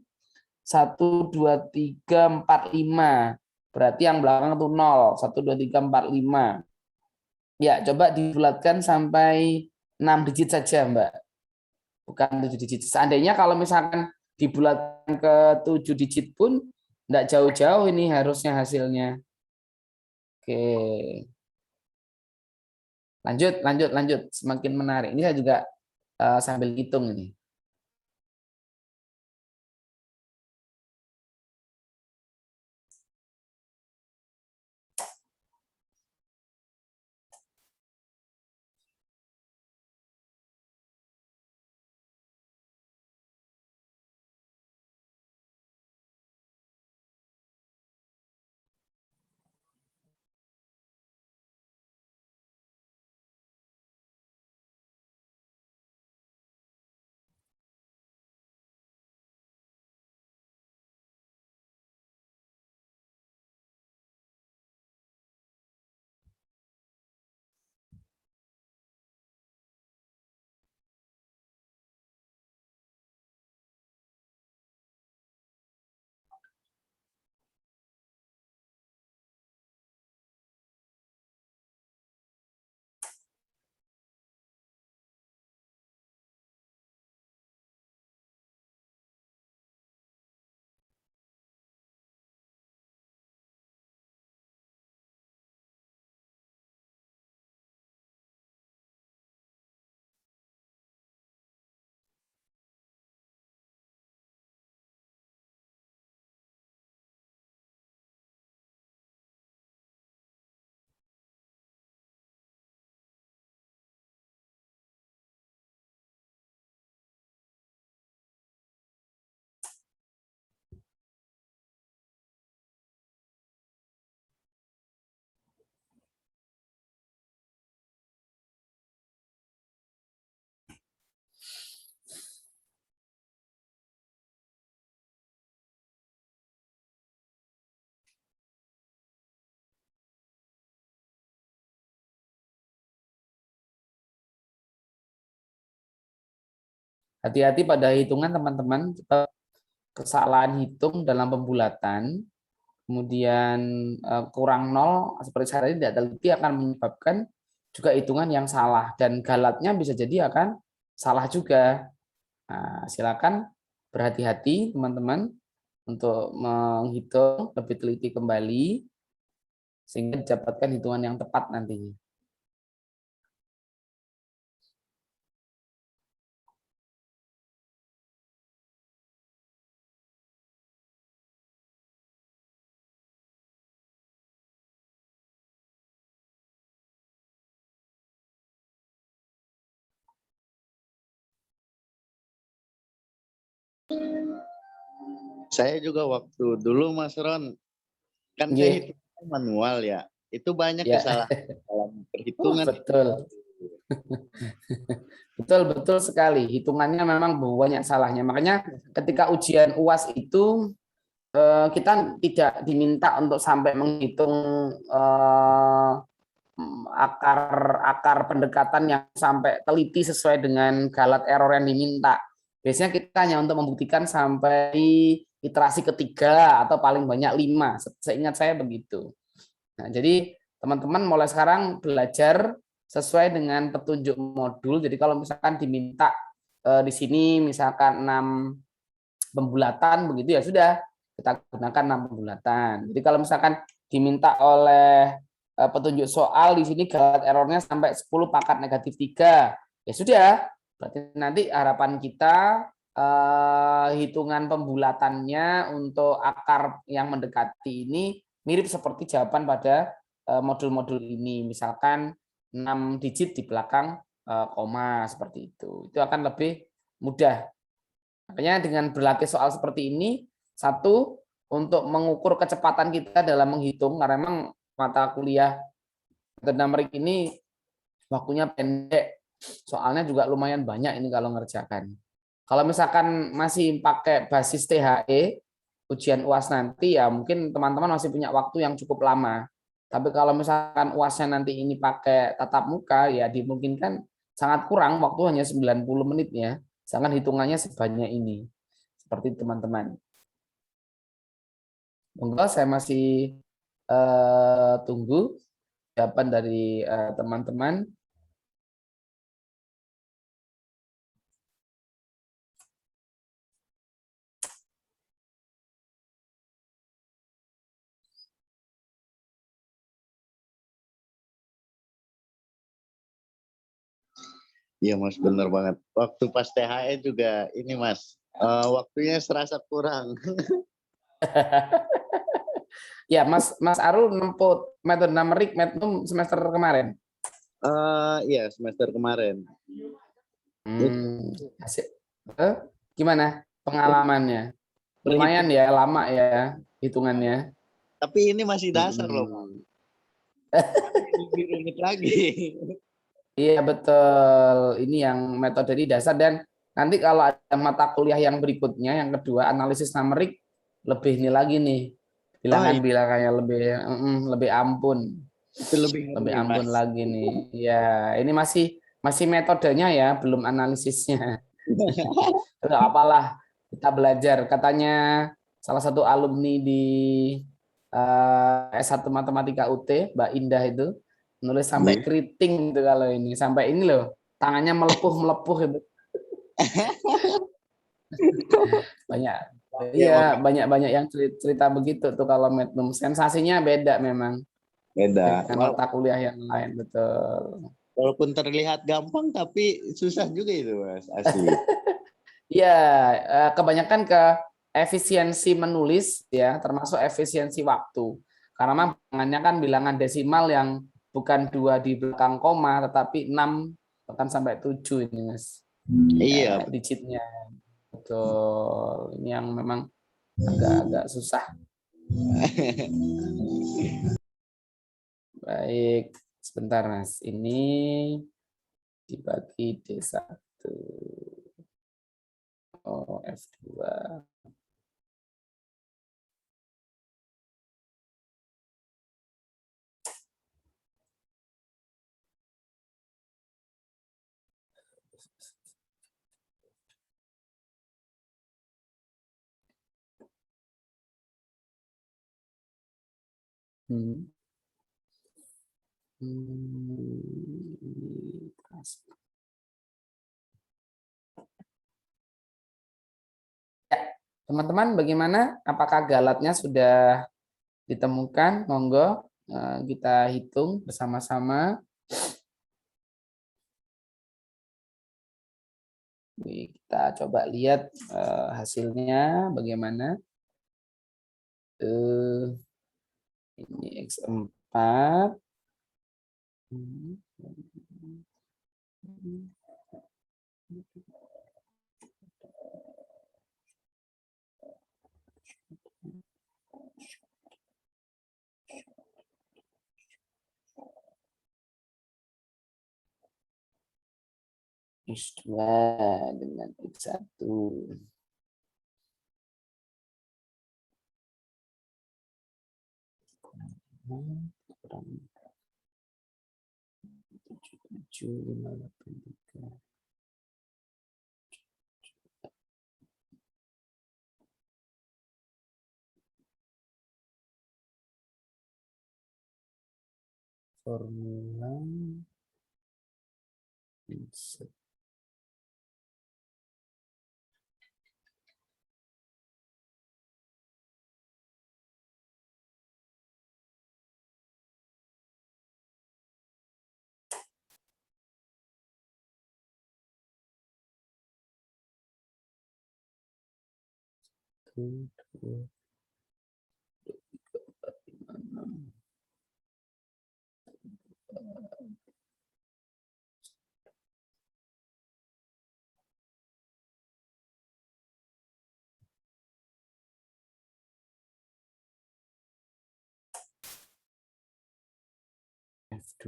1, 2, 3, 4, 5. Berarti yang belakang itu 0. 1, 2, 3, 4, 5. Ya, coba dibulatkan sampai 6 digit saja, Mbak. Bukan 7 digit. Seandainya kalau misalkan dibulatkan ke 7 digit pun, tidak jauh-jauh ini harusnya hasilnya. Oke. Lanjut, lanjut, lanjut. Semakin menarik. Ini saya juga sambil hitung ini. Hati-hati pada hitungan teman-teman, kesalahan hitung dalam pembulatan, kemudian kurang nol seperti saya tadi tidak teliti akan menyebabkan juga hitungan yang salah dan galatnya bisa jadi akan salah juga. Nah, silakan berhati-hati teman-teman untuk menghitung lebih teliti kembali sehingga didapatkan hitungan yang tepat nantinya. Saya juga waktu dulu Mas Ron, kan saya Yeah. hitung manual ya. Itu banyak Ya, kesalahan dalam perhitungan. betul. Betul sekali. Hitungannya memang banyak salahnya. Makanya ketika ujian UAS itu kita tidak diminta untuk sampai menghitung akar pendekatan yang sampai teliti sesuai dengan galat error yang diminta. Biasanya kita hanya untuk membuktikan sampai iterasi ketiga atau paling banyak 5. Seingat saya begitu. Nah, jadi teman-teman mulai sekarang belajar sesuai dengan petunjuk modul. Jadi kalau misalkan diminta di sini misalkan 6 pembulatan begitu ya sudah kita gunakan 6 pembulatan. Jadi kalau misalkan diminta oleh petunjuk soal di sini galat errornya sampai 10 pangkat negatif 3. Ya sudah, berarti nanti harapan kita hitungan pembulatannya untuk akar yang mendekati ini mirip seperti jawaban pada modul-modul ini. Misalkan 6 digit di belakang koma seperti itu. Itu akan lebih mudah. Makanya dengan berlatih soal seperti ini, satu, untuk mengukur kecepatan kita dalam menghitung, karena memang mata kuliah metode numerik ini waktunya pendek, soalnya juga lumayan banyak ini kalau ngerjakan. Kalau misalkan masih pakai basis THE, ujian UAS nanti ya mungkin teman-teman masih punya waktu yang cukup lama. Tapi kalau misalkan UASnya nanti ini pakai tatap muka, ya dimungkinkan sangat kurang, waktu hanya 90 menit ya. Sedangkan hitungannya sebanyak ini. Seperti teman-teman. Monggo saya masih tunggu jawaban dari teman-teman. Iya Mas, bener banget. Waktu pas THE juga ini Mas, waktunya serasa kurang. Ya, Mas Arul nempuh metode numerik Magnum semester kemarin. Iya semester kemarin. Asik. Gimana pengalamannya? Lumayan Perhitung, ya, lama ya hitungannya. tapi ini masih dasar loh Mas. Hmm. Lebih rumit lagi. Iya betul. Ini yang metode di dasar dan nanti kalau ada mata kuliah yang berikutnya, yang kedua analisis numerik lebih ini lagi nih. Oh iya, Bilangan-bilangannya lebih ampun. itu lebih Lebih ngeri ampun Mas. lagi nih. Ya, ini masih masih metodenya ya, belum analisisnya. Enggak apalah, kita belajar. Katanya salah satu alumni di S1 Matematika UT, Mbak Indah itu, nulis sampai Iya. keriting gitu kalau ini. Sampai ini loh, tangannya melepuh-melepuh itu. Banyak. Ya Iya, makanya banyak-banyak yang cerita begitu tuh kalau Magnum. Sensasinya beda memang beda. dengan mata kuliah yang lain, betul. Walaupun terlihat gampang tapi susah juga itu Mas, asli. Iya, kebanyakan ke efisiensi menulis ya, termasuk efisiensi waktu. Karena memang bilangannya kan bilangan desimal yang bukan 2 di belakang koma, tetapi 6 bahkan sampai 7 ini, Mas. Iya. Digitnya. Betul. Ini yang memang agak-agak susah. Baik, sebentar, Mas. Ini dibagi D1. Oh, F2. Hmm. Ya, teman-teman, bagaimana? Apakah galatnya sudah ditemukan? Monggo kita hitung bersama-sama. Kita coba lihat hasilnya bagaimana. Ini X4. X2 dengan X1. Kurang 77,583. Formula insert. F2.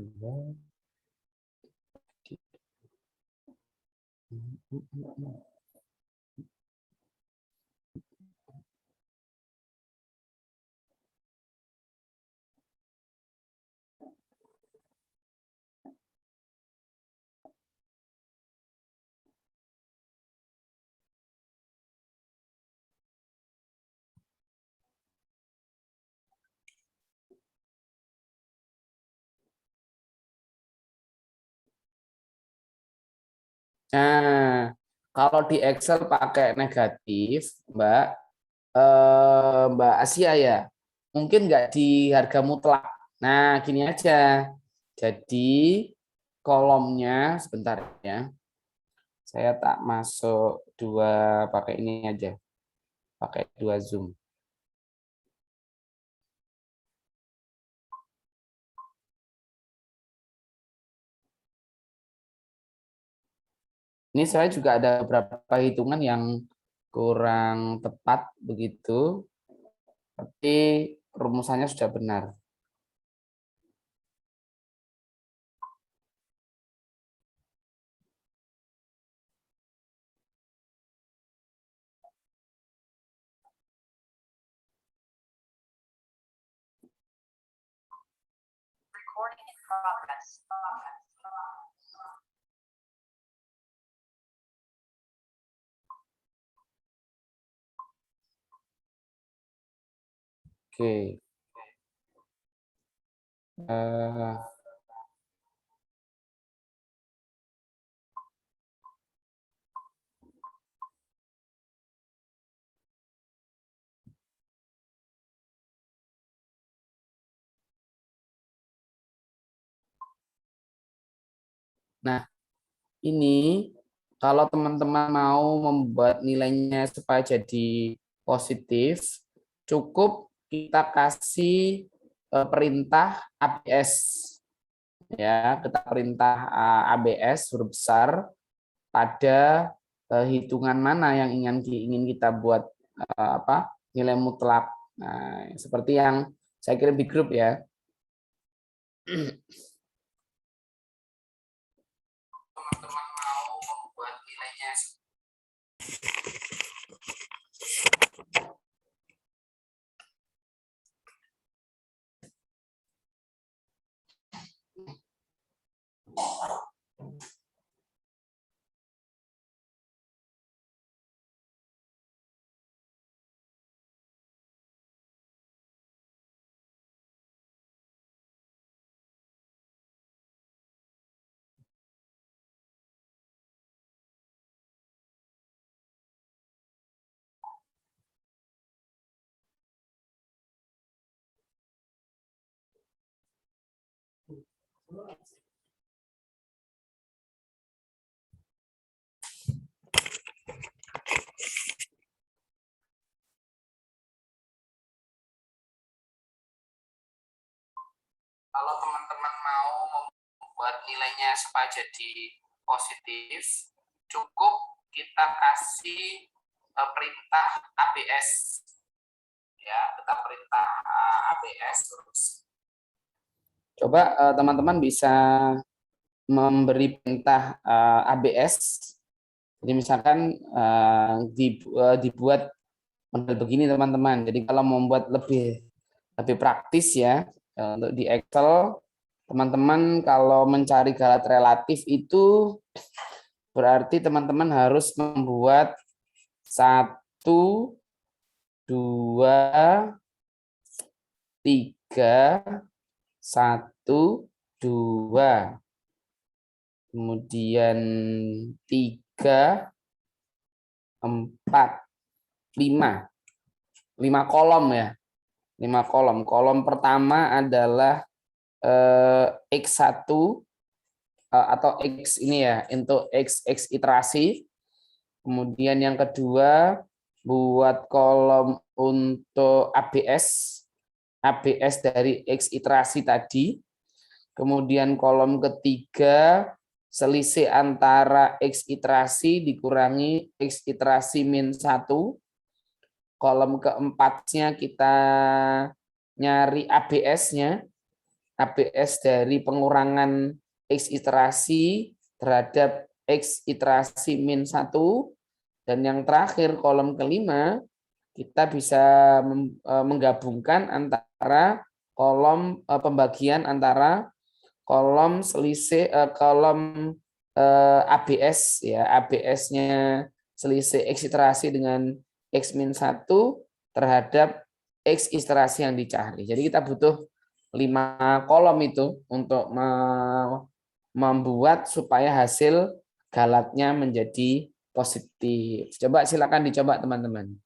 Nah, kalau di Excel pakai negatif, Mbak Asia ya, mungkin nggak di harga mutlak. Nah, gini aja. Jadi kolomnya sebentar ya. Saya tak masuk dua, pakai ini aja. Pakai dua zoom. Ini saya juga ada beberapa hitungan yang kurang tepat begitu, tapi rumusannya sudah benar. Oke. Nah, ini kalau teman-teman mau membuat nilainya supaya jadi positif, cukup kita kasih perintah ABS. Ya, kita perintah ABS huruf besar pada hitungan mana yang ingin kita buat nilai mutlak. Nah, seperti yang saya kirim di grup ya. Teman-teman mau membuat nilainya Kalau teman-teman mau membuat nilainya supaya jadi positif, cukup kita kasih perintah ABS. Ya, kita perintah ABS terus. Coba teman-teman bisa memberi perintah ABS. Jadi misalkan dibuat model begini teman-teman. Jadi kalau membuat lebih praktis ya untuk di Excel, teman-teman kalau mencari galat relatif itu berarti teman-teman harus membuat 1, 2, 3, 1, 2. Kemudian 3, 4, 5. 5 kolom ya. 5 kolom. Kolom pertama adalah X1 atau X ini ya, untuk X iterasi. Kemudian yang kedua buat kolom untuk ABS dari X iterasi tadi. Kemudian kolom ketiga selisih antara X iterasi dikurangi X iterasi min 1. Kolom keempatnya kita nyari ABS-nya. ABS dari pengurangan X iterasi terhadap X iterasi min 1. Dan yang terakhir kolom kelima kita bisa menggabungkan antara kolom pembagian antara kolom selisih kolom ABS ya, ABS-nya selisih X iterasi dengan X min 1 terhadap X iterasi yang dicari. Jadi kita butuh 5 kolom itu untuk membuat supaya hasil galatnya menjadi positif. Coba silakan dicoba teman-teman.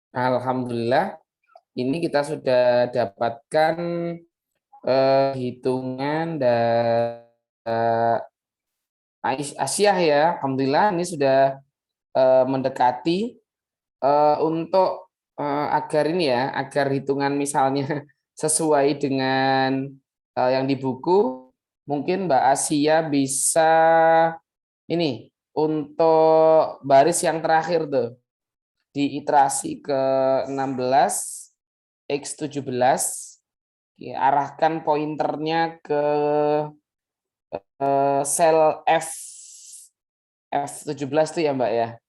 Alhamdulillah, ini kita sudah dapatkan hitungan dari Asia ya. Alhamdulillah ini sudah mendekati untuk agar ini ya, agar hitungan misalnya sesuai dengan yang di buku, mungkin Mbak Asia bisa ini untuk baris yang terakhir tuh di iterasi ke-16 X17, arahkan pointernya ke sel F17 tuh ya Mbak ya.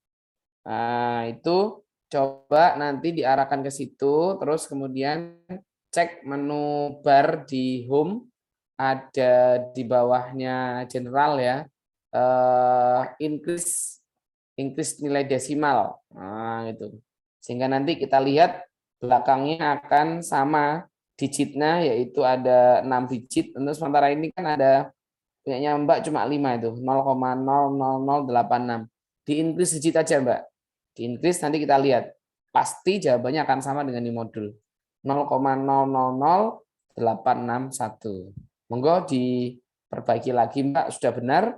Nah, itu coba nanti diarahkan ke situ, terus kemudian cek menu bar di home, ada di bawahnya general ya, increase nilai desimal. Nah, itu. Sehingga nanti kita lihat belakangnya akan sama digitnya, yaitu ada 6 digit. Untuk sementara ini kan ada punyanya Mbak cuma 5 itu, 0,00086. Di increase digit aja Mbak. Di increase nanti kita lihat. Pasti jawabannya akan sama dengan di modul. 0,000861. Monggo diperbaiki lagi Mbak, sudah benar.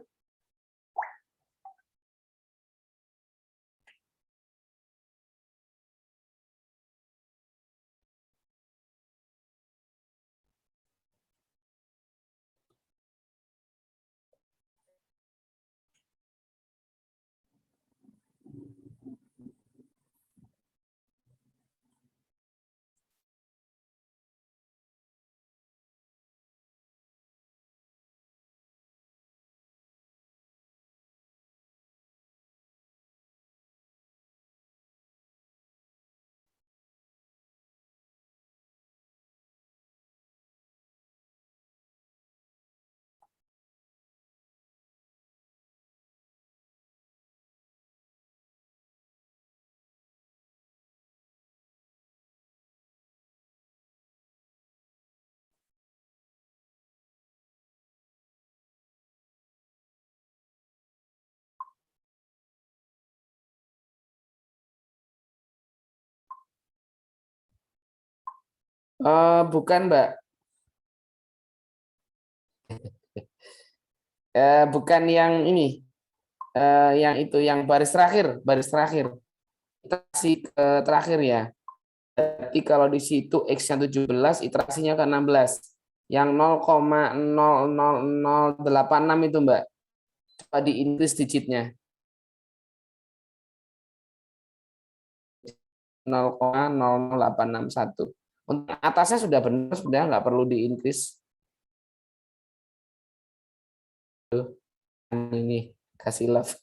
Bukan Mbak, bukan yang ini, yang itu, yang baris terakhir, iterasi terakhir ya. Jadi kalau di situ X-nya 17, iterasinya ke 16. Yang 0,00086 itu Mbak. Coba di increase digitnya. 0,00861. Untuk atasnya sudah benar, sudah nggak perlu di increase. Ini kasih love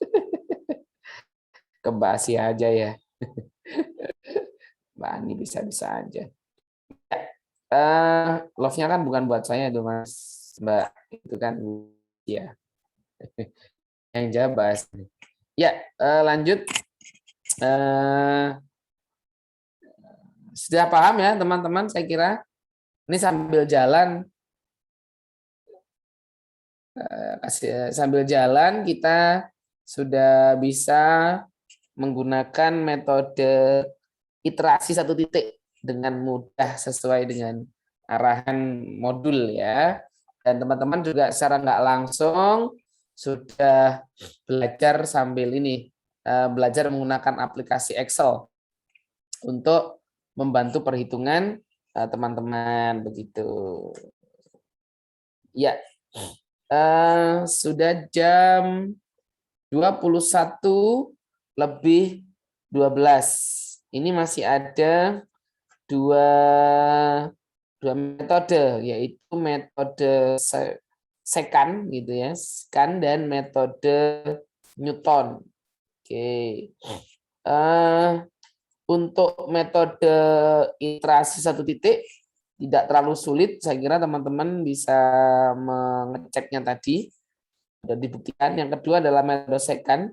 ke Mbak Asia aja ya. Mbak Ani bisa-bisa aja. Love-nya kan bukan buat saya itu Mas, Mbak. Itu kan ya. Yang jawab bahas. Ya, lanjut. Sudah paham ya teman-teman, saya kira. Ini sambil jalan kita sudah bisa menggunakan metode iterasi satu titik dengan mudah sesuai dengan arahan modul ya. Dan teman-teman juga secara nggak langsung sudah belajar sambil ini, belajar menggunakan aplikasi Excel untuk membantu perhitungan teman-teman begitu. Ya, sudah jam 21:12. Ini masih ada dua metode, yaitu metode Secant gitu ya, Secant dan metode Newton. Oke. Untuk metode iterasi satu titik tidak terlalu sulit, saya kira teman-teman bisa mengeceknya tadi. Sudah dibuktikan. Yang kedua adalah metode Secant.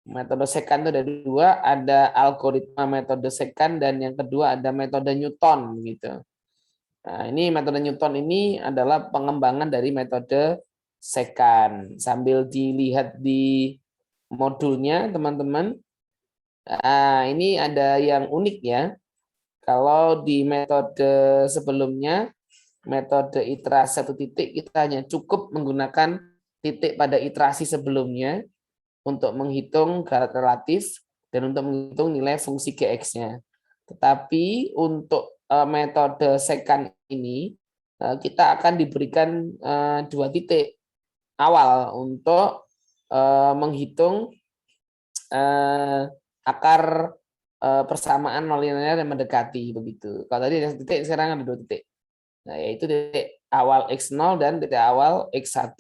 Metode Secant itu ada dua, ada algoritma metode Secant dan yang kedua ada metode Newton gitu. Nah, ini metode Newton ini adalah pengembangan dari metode Secant. Sambil dilihat di modulnya teman-teman. Nah, ini ada yang unik ya. Kalau di metode sebelumnya, metode iterasi 1 titik, kita hanya cukup menggunakan titik pada iterasi sebelumnya untuk menghitung galat relatif dan untuk menghitung nilai fungsi Gx-nya. Tetapi untuk metode second ini, kita akan diberikan 2 titik awal untuk menghitung akar persamaan nonlinear yang mendekati begitu. Kalau tadi ada titik, sekarang ada 2 titik. Nah, yaitu titik awal x0 dan titik awal x1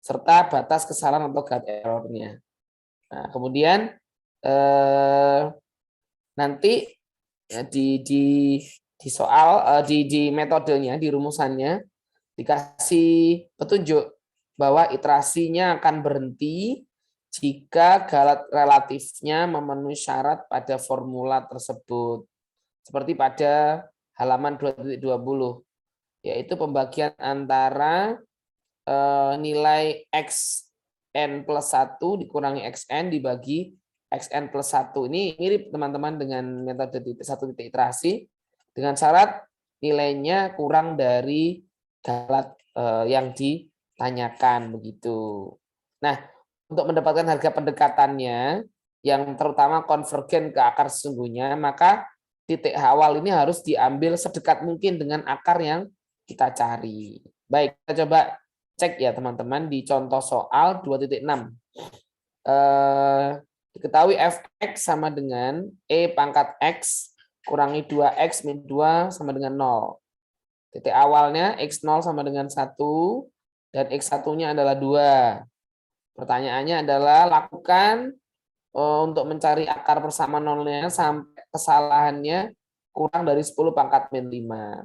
serta batas kesalahan atau gap error-nya. Nah, kemudian nanti ya, di soal di metodenya, di rumusannya dikasih petunjuk bahwa iterasinya akan berhenti jika galat relatifnya memenuhi syarat pada formula tersebut. Seperti pada halaman 2.20, yaitu pembagian antara nilai xn plus 1 dikurangi xn dibagi xn plus 1. Ini mirip teman-teman dengan metode 1 titik iterasi, dengan syarat nilainya kurang dari galat yang ditanyakan begitu. Nah, untuk mendapatkan harga pendekatannya yang terutama konvergen ke akar sesungguhnya, maka titik awal ini harus diambil sedekat mungkin dengan akar yang kita cari. Baik, kita coba cek ya teman-teman di contoh soal 2.6. Diketahui fx sama dengan e pangkat x kurangi 2x min 2 sama dengan 0. Titik awalnya x0 sama dengan 1 dan x1-nya adalah 2. Pertanyaannya adalah lakukan untuk mencari akar persamaan nolnya sampai kesalahannya kurang dari 10 pangkat min 5.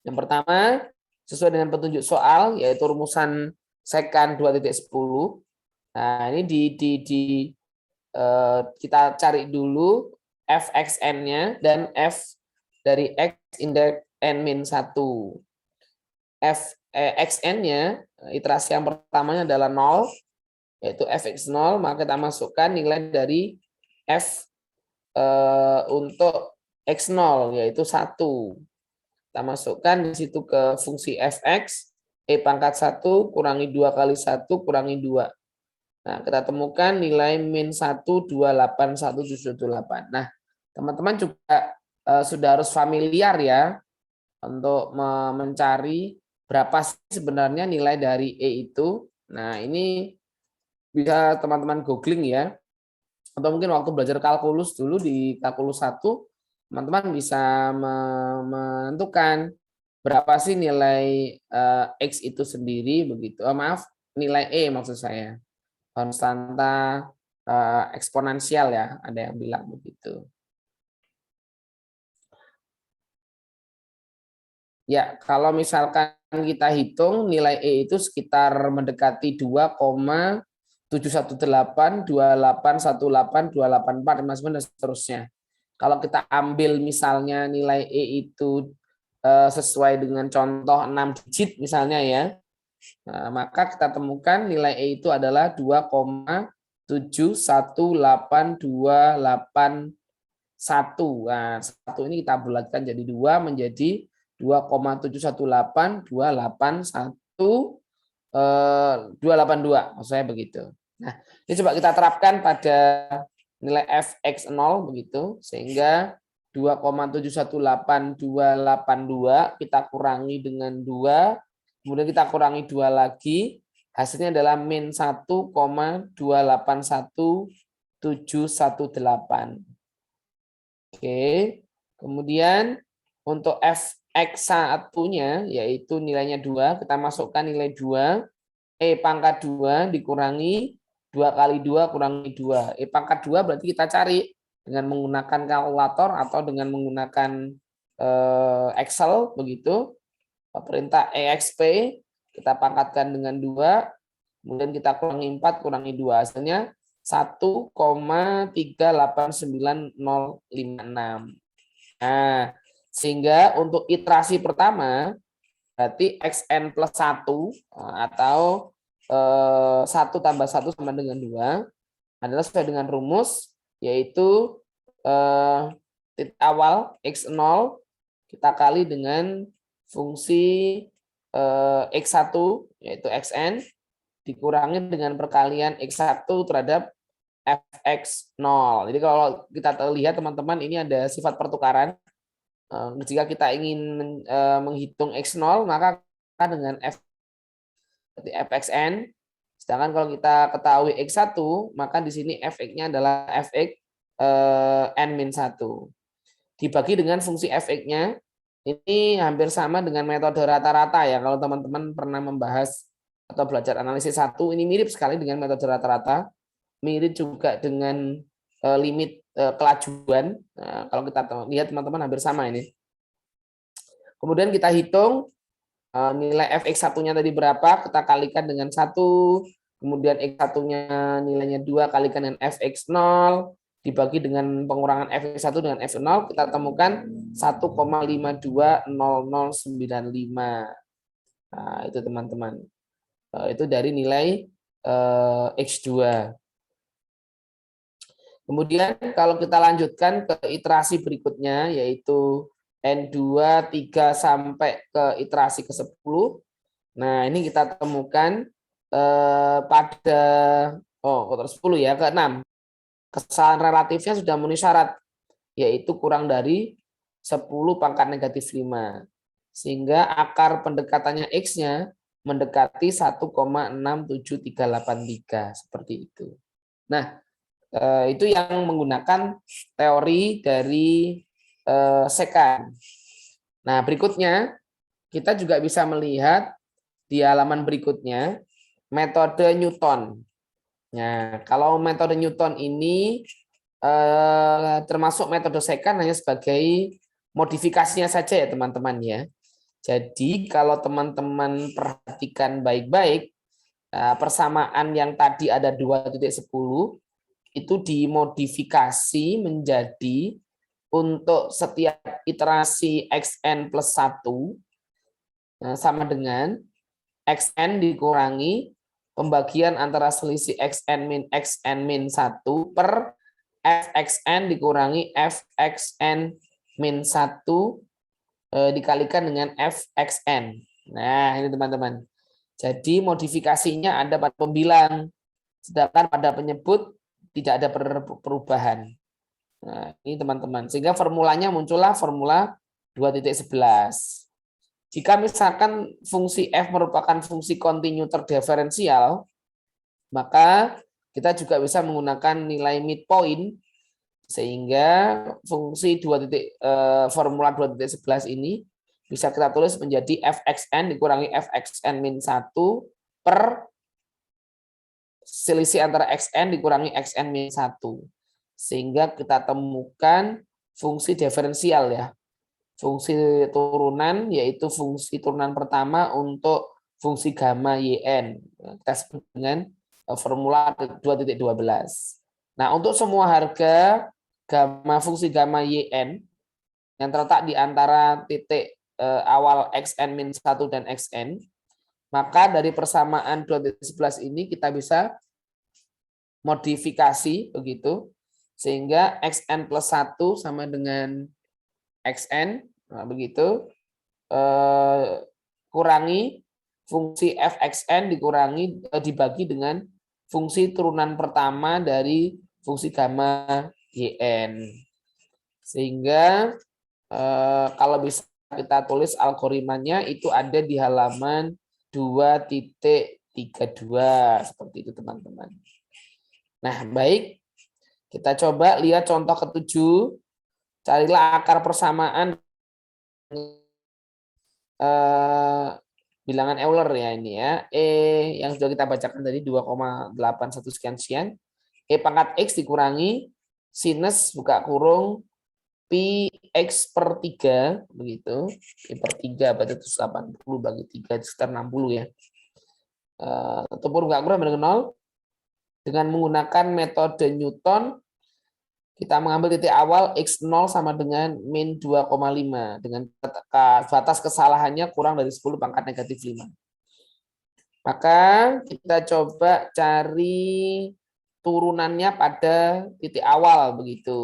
Yang pertama, sesuai dengan petunjuk soal, yaitu rumusan secant 2.10. Nah, ini kita cari dulu fxn-nya dan f dari x indeks n min 1. Xn-nya, iterasi yang pertamanya adalah 0, yaitu fx0, maka kita masukkan nilai dari f untuk x0, yaitu 1. Kita masukkan di situ ke fungsi fx, e pangkat 1 kurangi 2 kali 1 kurangi 2. Nah, kita temukan nilai min 1281718. Nah, teman-teman juga sudah harus familiar ya untuk mencari berapa sih sebenarnya nilai dari E itu. Nah, ini bisa teman-teman googling ya. Atau mungkin waktu belajar kalkulus dulu di kalkulus 1, teman-teman bisa menentukan berapa sih nilai X itu sendiri begitu. Maaf, nilai E maksud saya. Konstanta eksponensial ya, ada yang bilang begitu. Ya, kalau misalkan kita hitung nilai E itu sekitar mendekati 2,718, 2818, 284, dan seterusnya. Kalau kita ambil misalnya nilai E itu sesuai dengan contoh 6 digit misalnya ya, nah, maka kita temukan nilai E itu adalah 2,7182881. Nah, 1 ini kita bulatkan jadi 2 menjadi 2,718281282, maksud saya begitu. Nah, ini coba kita terapkan pada nilai fx0 begitu, sehingga 2,7182822 kita kurangi dengan 2, kemudian kita kurangi 2 lagi, hasilnya adalah min 1,281718. Oke, kemudian untuk fx1-nya yaitu nilainya 2, kita masukkan nilai 2, E pangkat 2 dikurangi 2 kali 2 kurangi 2. E pangkat 2 berarti kita cari dengan menggunakan kalkulator atau dengan menggunakan Excel begitu. Perintah exp kita pangkatkan dengan 2, kemudian kita kurangi 4 kurangi 2, hasilnya 1,389056. Nah, sehingga untuk iterasi pertama berarti xn plus 1 atau 1 tambah 1 sama dengan 2 adalah sesuai dengan rumus, yaitu titik awal x0 kita kali dengan fungsi x1 yaitu xn dikurangi dengan perkalian x1 terhadap fx0. Jadi kalau kita lihat teman-teman ini ada sifat pertukaran. Jika kita ingin menghitung x0 maka dengan fxn. Sedangkan kalau kita ketahui x1 maka di sini fx-nya adalah fx n-1. Dibagi dengan fungsi fx-nya ini hampir sama dengan metode rata-rata ya. Kalau teman-teman pernah membahas atau belajar analisis 1 ini mirip sekali dengan metode rata-rata. Mirip juga dengan limit kelajuan. Nah, kalau kita lihat teman-teman hampir sama ini. Kemudian kita hitung nilai fx1-nya tadi berapa, kita kalikan dengan 1, kemudian x1-nya nilainya 2 kalikan dengan fx0, dibagi dengan pengurangan fx1 dengan f0, kita temukan 1,520095. Nah, itu teman-teman. Itu dari nilai x2. Kemudian kalau kita lanjutkan ke iterasi berikutnya yaitu N2, 3 sampai ke iterasi ke-10. Nah, ini kita temukan pada terus 10 ya, ke-6. Kesalahan relatifnya sudah memenuhi syarat yaitu kurang dari 10 pangkat negatif 5. Sehingga akar pendekatannya X-nya mendekati 1,67383 seperti itu. Nah, itu yang menggunakan teori dari sekan. Nah, berikutnya kita juga bisa melihat di halaman berikutnya metode Newton. Nah, kalau metode Newton ini termasuk metode sekan hanya sebagai modifikasinya saja ya teman-teman ya. Jadi kalau teman-teman perhatikan baik-baik persamaan yang tadi ada 2.10 itu dimodifikasi menjadi untuk setiap iterasi xn plus 1 sama dengan xn dikurangi pembagian antara selisih xn min 1 per fxn dikurangi fxn min 1 dikalikan dengan fxn. Nah, ini teman-teman. Jadi modifikasinya ada pada pembilang, sedangkan pada penyebut tidak ada perubahan. Nah, ini teman-teman. Sehingga formulanya muncullah formula 2.11. Jika misalkan fungsi f merupakan fungsi kontinu terdiferensial, maka kita juga bisa menggunakan nilai midpoint sehingga fungsi formula 2.11 ini bisa kita tulis menjadi fxn dikurangi fxn min 1 per selisih antara xn dikurangi xn min 1. Sehingga kita temukan fungsi diferensial ya. Fungsi turunan yaitu fungsi turunan pertama untuk fungsi gamma yn. Kita sebut dengan formula 2.12. Nah, untuk semua harga fungsi gamma yn yang terletak di antara titik awal xn min 1 dan xn, maka dari persamaan 2.11 ini kita bisa modifikasi begitu sehingga xn plus 1 sama dengan xn, nah begitu kurangi fungsi fxn dibagi dengan fungsi turunan pertama dari fungsi gamma yn. Sehingga kalau bisa kita tulis algoritmanya itu ada di halaman 2.32 seperti itu teman-teman. Nah, baik. Kita coba lihat contoh ke-7. Carilah akar persamaan bilangan Euler ya ini ya. E yang sudah kita bacakan tadi 2,81 sekian. E pangkat X dikurangi sinus buka kurung pi X per 3 begitu. Pi per 3 berarti 80 bagi 3 sekitar 60 ya. Ataupun buka kurung dengan 0. Dengan menggunakan metode Newton, kita mengambil titik awal X0 sama dengan min 2,5. Dengan batas kesalahannya kurang dari 10 pangkat negatif 5. Maka kita coba cari turunannya pada titik awal begitu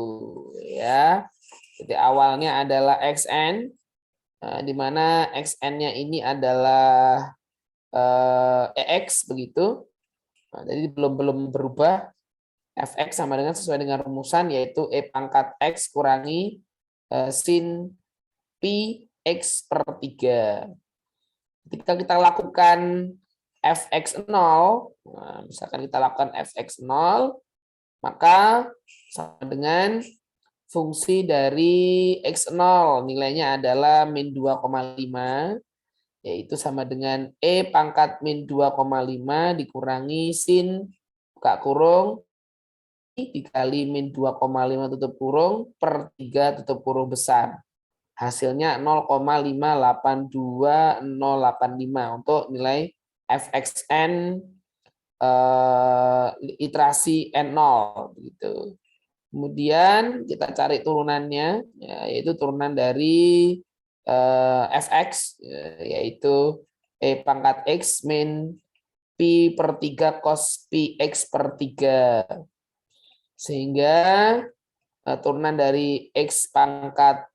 ya. Titik awalnya adalah xn, di mana xn-nya ini adalah EX begitu. Nah, jadi belum berubah. Fx sama dengan sesuai dengan rumusan, yaitu E pangkat X kurangi sin Pi X per 3. Ketika kita lakukan Fx 0, nah, misalkan kita lakukan Fx 0, maka sama dengan fungsi dari X0 nilainya adalah min 2,5, yaitu sama dengan E pangkat min 2,5 dikurangi sin buka kurung dikali min 2,5 tutup kurung per 3 tutup kurung besar. Hasilnya 0,582085 untuk nilai fxn iterasi n0 gitu. Kemudian kita cari turunannya, yaitu turunan dari fx, yaitu E pangkat X min Pi per 3 cos Pi X per 3. Sehingga turunan dari X pangkat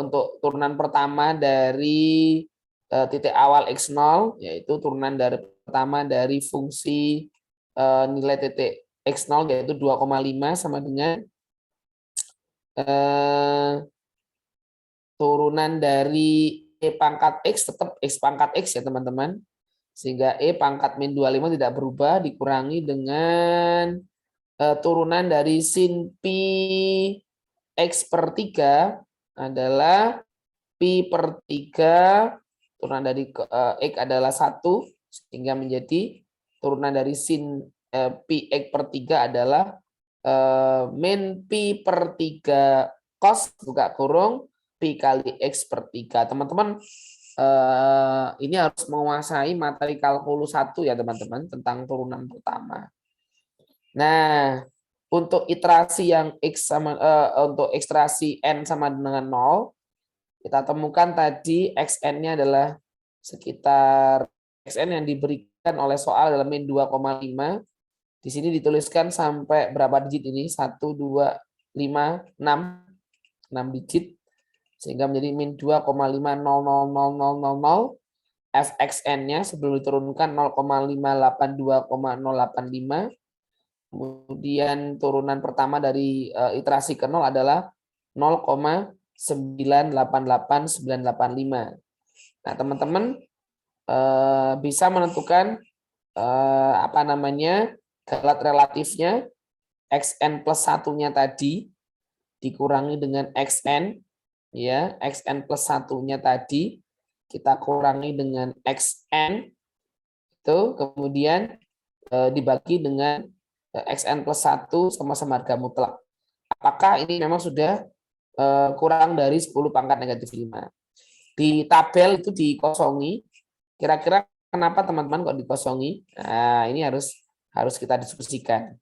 untuk turunan pertama dari titik awal X0, yaitu turunan dari pertama dari fungsi nilai titik X0 yaitu 2,5 sama dengan turunan dari E pangkat X tetap X pangkat X ya teman-teman. Sehingga E pangkat min 25 tidak berubah dikurangi dengan turunan dari sin Pi X per 3 adalah Pi per 3, turunan dari X adalah 1, sehingga menjadi turunan dari sin Pi X per 3 adalah min Pi per 3 cos buka kurung Pi kali X per 3. Teman-teman ini harus menguasai materi kalkulus 1 ya teman-teman tentang turunan pertama. Nah, untuk iterasi yang X sama untuk ekstrasi N sama dengan 0, kita temukan tadi XN-nya adalah sekitar XN yang diberikan oleh soal adalah min 2,5. Di sini dituliskan sampai berapa digit ini? 1, 2, 5, 6 digit. Sehingga menjadi min 2,5000000. FXN-nya sebelum diturunkan 0,582,085. Kemudian turunan pertama dari iterasi ke 0 adalah 0,988985. Nah, teman-teman bisa menentukan apa namanya galat relatifnya xn plus 1-nya tadi dikurangi dengan xn, ya, xn plus 1-nya tadi kita kurangi dengan xn itu, kemudian dibagi dengan xn plus 1 sama-sama harga mutlak. Apakah ini memang sudah kurang dari 10 pangkat negatif 5? Di tabel itu dikosongi. Kira-kira kenapa teman-teman kok dikosongi? Nah, ini harus kita diskusikan.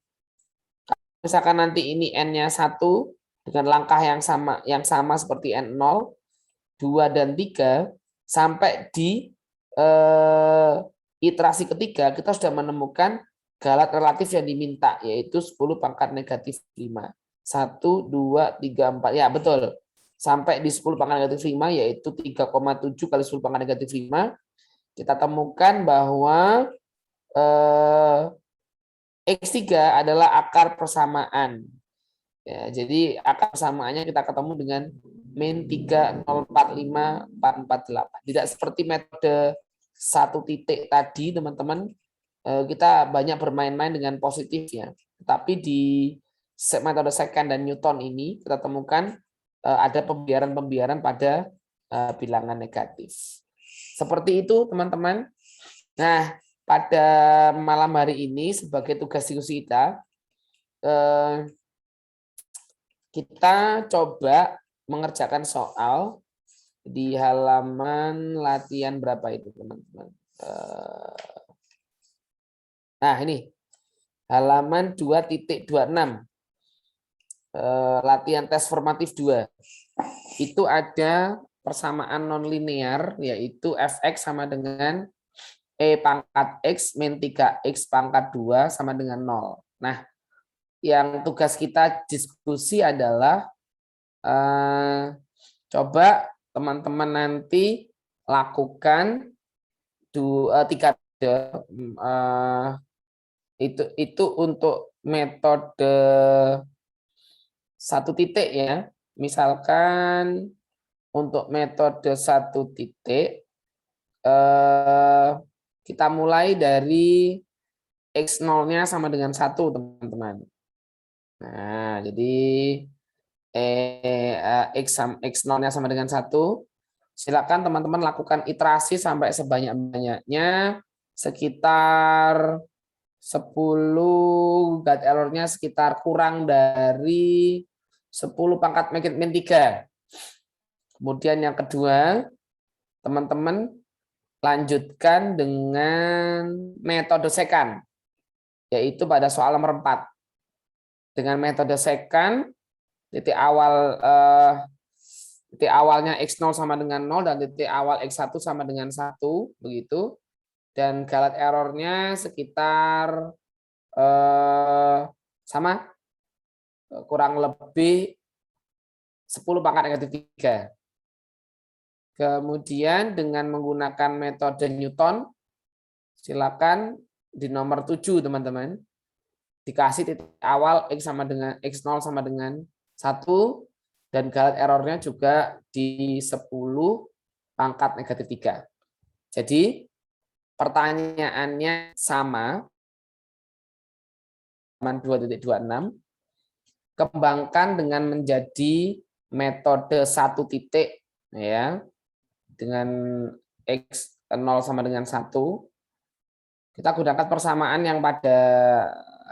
Misalkan nanti ini n-nya 1 dengan langkah yang sama seperti n0, 2 dan 3 sampai di iterasi ketiga kita sudah menemukan galat relatif yang diminta, yaitu 10 pangkat negatif 5. 1, 2, 3, 4. Ya, betul. Sampai di 10 pangkat negatif 5, yaitu 3,7 kali 10 pangkat negatif 5. Kita temukan bahwa X3 adalah akar persamaan. Ya, jadi akar persamaannya kita ketemu dengan min 3,045,448. Tidak seperti metode satu titik tadi, teman-teman. Kita banyak bermain-main dengan positifnya. Tapi di metode second dan Newton ini kita temukan ada pembiaran-pembiaran pada bilangan negatif. Seperti itu, teman-teman. Nah, pada malam hari ini sebagai tugas diskusi kita coba mengerjakan soal di halaman latihan berapa itu, teman-teman? Nah, ini halaman 2.26. Latihan tes formatif 2. Itu ada persamaan nonlinear, yaitu fx sama dengan E pangkat X min 3X pangkat 2 sama dengan 0. Nah, yang tugas kita diskusi adalah Coba teman-teman nanti lakukan tiga itu untuk metode satu titik ya. Misalkan untuk metode satu titik kita mulai dari X0-nya sama dengan 1, teman-teman. Nah, jadi X0-nya sama dengan 1. Silakan teman-teman lakukan iterasi sampai sebanyak-banyaknya, sekitar 10, guide error-nya sekitar kurang dari 10 pangkat min 3. Kemudian yang kedua, teman-teman lanjutkan dengan metode second, yaitu pada soal nomor 4. Dengan metode second, titik awalnya X0 sama dengan 0 dan titik awal X1 sama dengan 1, begitu. Dan galat errornya sekitar sama kurang lebih 10 pangkat negatif 3. Kemudian dengan menggunakan metode Newton, silakan di nomor 7, teman-teman. Dikasih titik awal X0 sama dengan 1 dan galat errornya juga di 10 pangkat negatif 3. Jadi pertanyaannya sama, 2.26, kembangkan dengan menjadi metode satu titik ya, dengan X0 sama dengan 1. Kita gunakan persamaan yang pada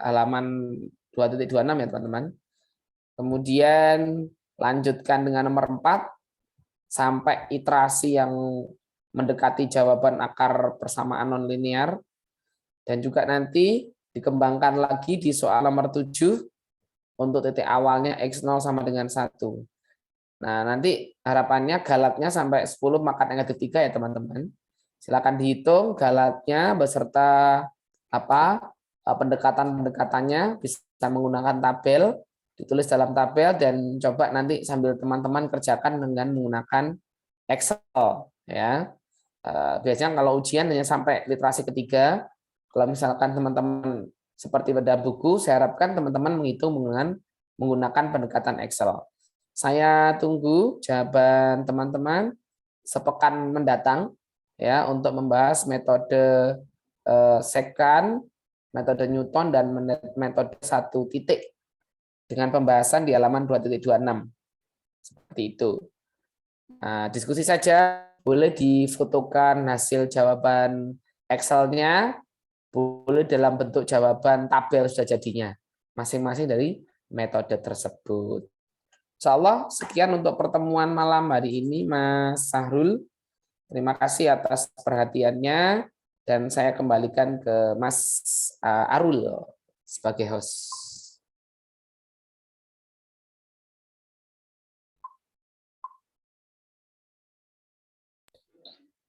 halaman 2.26 ya, teman-teman. Kemudian lanjutkan dengan nomor 4 sampai iterasi yang mendekati jawaban akar persamaan nonlinear, dan juga nanti dikembangkan lagi di soal nomor 7 untuk titik awalnya X0 sama dengan 1. Nah, nanti harapannya galatnya sampai 10 pangkat negatif 3 ya, teman-teman. Silakan dihitung galatnya beserta pendekatan-pendekatannya, bisa menggunakan tabel, ditulis dalam tabel, dan coba nanti sambil teman-teman kerjakan dengan menggunakan Excel ya. Biasanya kalau ujian hanya sampai literasi ketiga. Kalau misalkan teman-teman seperti pada buku, saya harapkan teman-teman menghitung menggunakan pendekatan Excel. Saya tunggu jawaban teman-teman sepekan mendatang ya untuk membahas metode second, metode Newton, dan metode satu titik dengan pembahasan di halaman 2.26. Seperti itu. Nah, diskusi saja, boleh difotokan hasil jawaban Excel-nya, boleh dalam bentuk jawaban tabel sudah jadinya, masing-masing dari metode tersebut. Insya Allah, sekian untuk pertemuan malam hari ini, Mas Sahrul. Terima kasih atas perhatiannya, dan saya kembalikan ke Mas Arul sebagai host.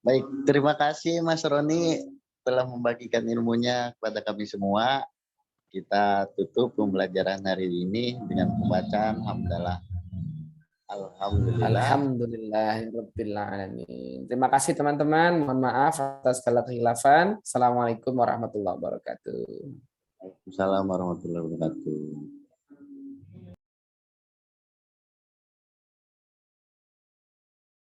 Baik, terima kasih Mas Roni telah membagikan ilmunya kepada kami semua. Kita tutup pembelajaran hari ini dengan pembacaan hamdalah. Alhamdulillahirrabbilalamin. Terima kasih teman-teman. Mohon maaf atas segala kekhilafan. Assalamualaikum warahmatullahi wabarakatuh. Waalaikumsalam warahmatullahi wabarakatuh.